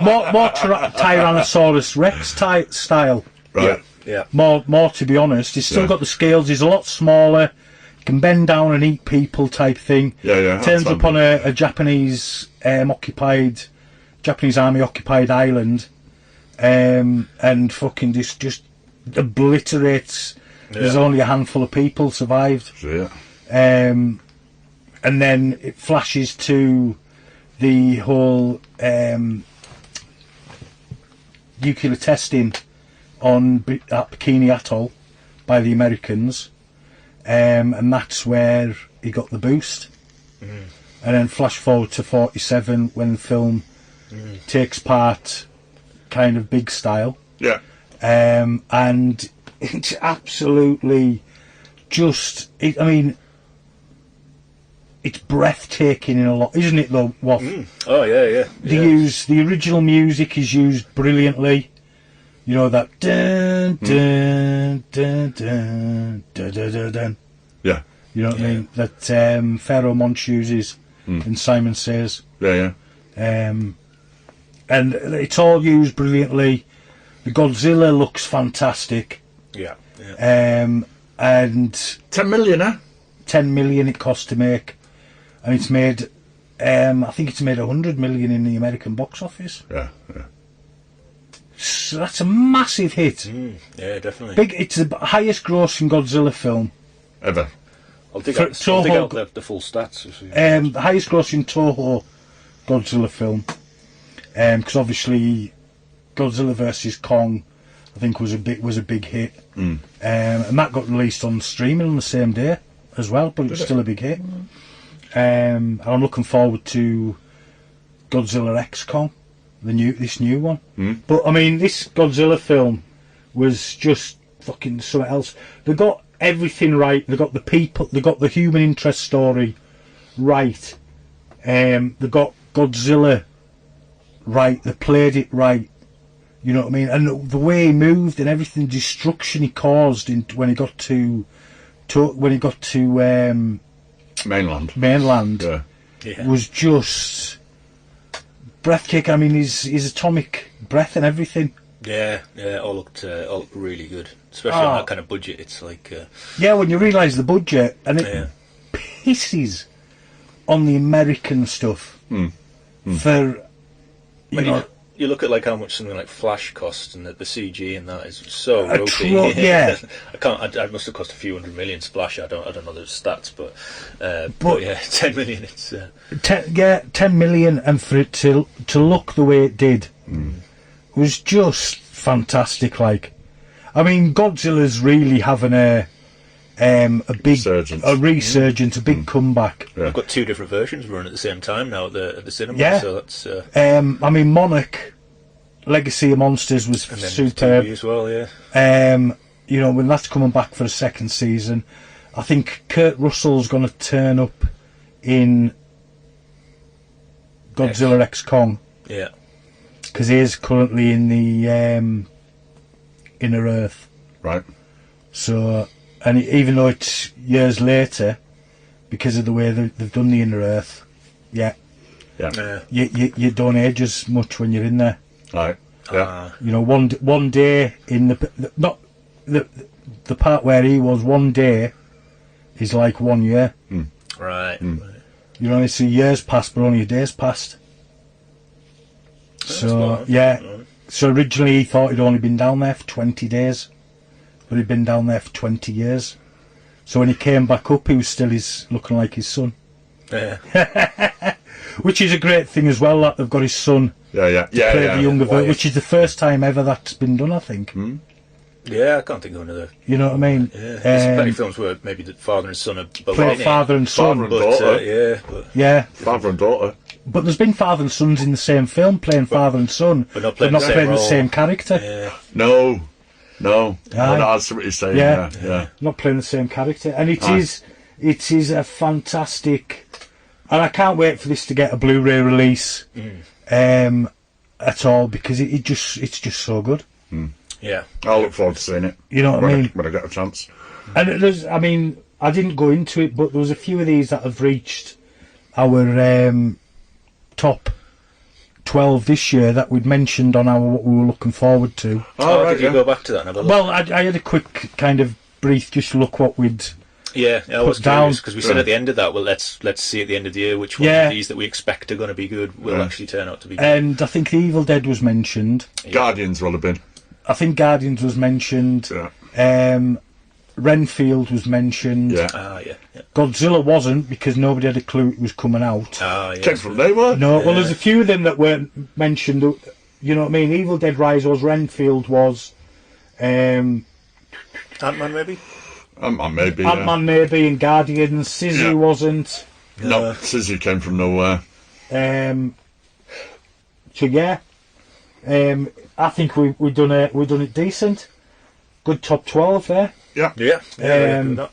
more Tyrannosaurus Rex style. Right. Yeah. More to be honest. He's still got the scales. He's a lot smaller. He can bend down and eat people type thing. Yeah. Turns up on a Japanese Japanese army occupied island, and fucking just obliterates. There's only a handful of people survived. Yeah. And then it flashes to the whole nuclear testing at Bikini Atoll by the Americans, and that's where he got the boost. And then flash forward to 47 when the film takes part kind of big style. Yeah. And it's absolutely just it's breathtaking in a lot, isn't it though, Waff? Oh yeah. The original music is used brilliantly. That dun dun dun dun dun dun dun dun. Yeah. You know what I mean? That Pharaoh Monch uses and Simon Says. Yeah. And it's all used brilliantly. The Godzilla looks fantastic. Yeah. And 10 million, eh? 10 million it cost to make, and it's made I think it's made 100 million in the American box office. Yeah. So that's a massive hit. Yeah, definitely. It's the highest grossing Godzilla film Ever. I'll dig For out the full stats. the highest grossing Toho Godzilla film, because obviously Godzilla vs Kong I think was a big hit, and that got released on streaming on the same day as well, but it was still a big hit. And I'm looking forward to Godzilla X Kong, this new one. But I mean, this Godzilla film was just fucking something else. They got everything right. They got the people. They got the human interest story right. They got Godzilla right. They played it right. You know what I mean? And the way he moved and everything, destruction he caused when he got to mainland was just breathtaking. I mean, his atomic breath and everything. Yeah, all looked really good, especially on that kind of budget. It's like when you realise the budget, and it pisses on the American stuff for you look at like how much something like Flash cost, and the CG and that is so ropey. Yeah. I must have cost a few $100 million Splash. I don't know the stats, but yeah, 10 million. It's 10 million, and for it to look the way it did was just fantastic. Like, I mean, Godzilla's really having a big resurgence, a big comeback. Yeah. I've got 2 different versions running at the same time now at the cinema. Yeah. So that's I mean, Monarch Legacy of Monsters was superb as well. Yeah. When that's coming back for a second season, I think Kurt Russell's going to turn up in Godzilla X Kong. Yeah. Because he is currently in the Inner Earth. Right. So, and even though it's years later, because of the way they've done the Inner Earth, you don't age as much when you're in there. Right. Yeah. One day in the part where he was, one day is like 1 year. Right. It's a year's passed, but only a day's passed. So so originally he thought he'd only been down there for 20 days, but he'd been down there for 20 years. So when he came back up, he was still looking like his son. Yeah. Which is a great thing as well, that they've got his son play the younger version, which is the first time ever that's been done, I think. Yeah, I can't think of another. You know what I mean? Yeah. There's plenty of films where maybe the father and son are both Play in it. father and son. Father and But, daughter. Yeah. Father and daughter. But there's been father and sons in the same film, playing father and son, but not playing the same the role. same character. Yeah. No. Aye. That's what he's saying. Yeah. Not playing the same character. And it is a fantastic... And I can't wait for this to get a Blu-ray release at all, because it's just so good. Yeah. I'll look forward to seeing it. You know what I mean? When I get a chance. And there's, I mean, I didn't go into it, but there was a few of these that have reached our top 12 this year that we'd mentioned on our what we were looking forward to. Oh, right, did you go back to that and have a look? Well, I had a quick kind of brief just look what we'd Yeah, I was put down. curious because we said at the end of that, well, let's see at the end of the year which one of these that we expect are going to be good will actually turn out to be good. And I think The Evil Dead was mentioned. Guardians will have been. I think Guardians was mentioned. Yeah. Renfield was mentioned. Yeah. Yeah. Godzilla wasn't, because nobody had a clue it was coming out. Yeah. Came from nowhere. No, well, there's a few of them that weren't mentioned. You know what I mean? Evil Dead Rise was, Renfield was, Antman maybe? Maybe. Antman maybe, and Guardians. Sisu wasn't. No, Sisu came from nowhere. So yeah, I think we done it decent. Good top 12 there. Yeah. And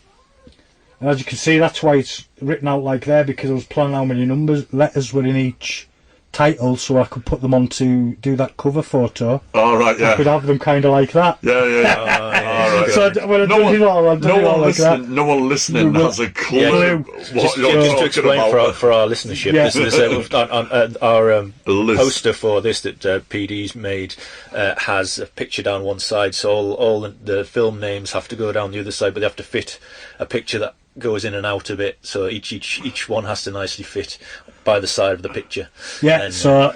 as you can see, that's why it's written out like there, because I was planning how many letters were in each title, so I could put them on to do that cover photo. All right, yeah. I could have them kind of like that. Yeah. All right. So when I do it all, I'll do it all like that. No one listening has a clue what you're Just to talking explain about. for our listenership, Yeah. there's on our List. poster for this that PD's made has a picture down one side, so all the film names have to go down the other side, but they have to fit a picture that goes in and out a bit, so each one has to nicely fit by the side of the picture. Yeah. And, So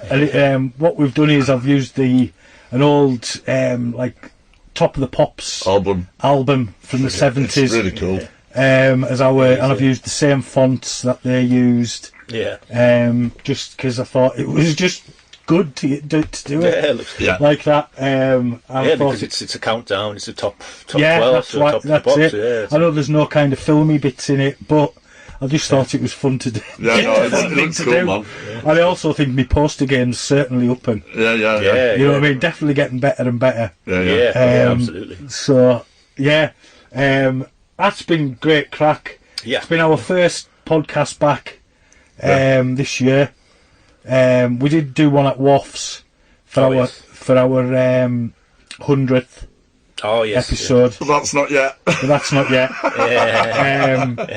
what we've done is I've used an old like Top of the Pops Album from the 70s. It's really cool. As and I've used the same fonts that they used. Yeah. Just because I thought it was just good to do it. Yeah, it looks Yeah. Like that. And I thought because it's a countdown. It's a top yeah, 12. that's so right. top of the That's box, it. yeah, I know there's no kind of filmy bits in it, but I just thought it was fun to do. Yeah, no, it Fun looks to cool, do. man. And I also think my poster game's certainly upping. Yeah. You know what I mean? Definitely getting better and better. Yeah, absolutely. So yeah, that's been great crack. Yeah. It's been our first podcast back this year. We did do one at WAFs for our 100th Oh yes. episode, But that's not yet. but that's not yet.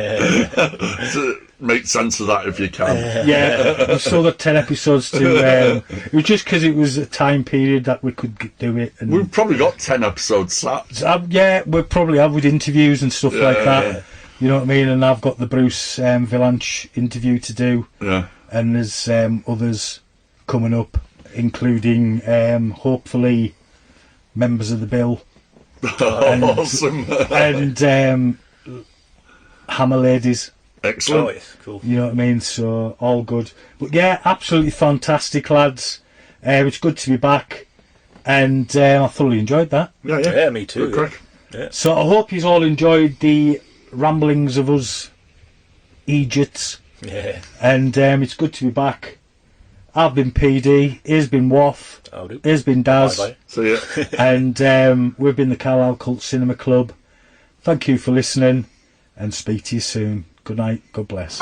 To make sense of that if you can. Yeah, we've still got 10 episodes to. It was just because it was a time period that we could do it. And We've probably got 10 episodes sat. yeah, we probably have with interviews and stuff like that. Yeah. You know what I mean? And I've got the Bruce Vilanch interview to do. Yeah. And there's others coming up, including hopefully members of the Bill Awesome. and Hammer Ladies. Excellent. Oh yes, cool. You know what I mean? So all good. But yeah, absolutely fantastic, lads. It's good to be back, and I thoroughly enjoyed that. Yeah. Me too. Good crack. So I hope you all enjoyed the ramblings of us Egypts, Yeah. and it's good to be back. I've been PD, here's been Waff, I'll do. here's been Daz, Bye-bye. See ya. and we've been the Carlisle Cult Cinema Club. Thank you for listening, and speak to you soon. Good night, God bless.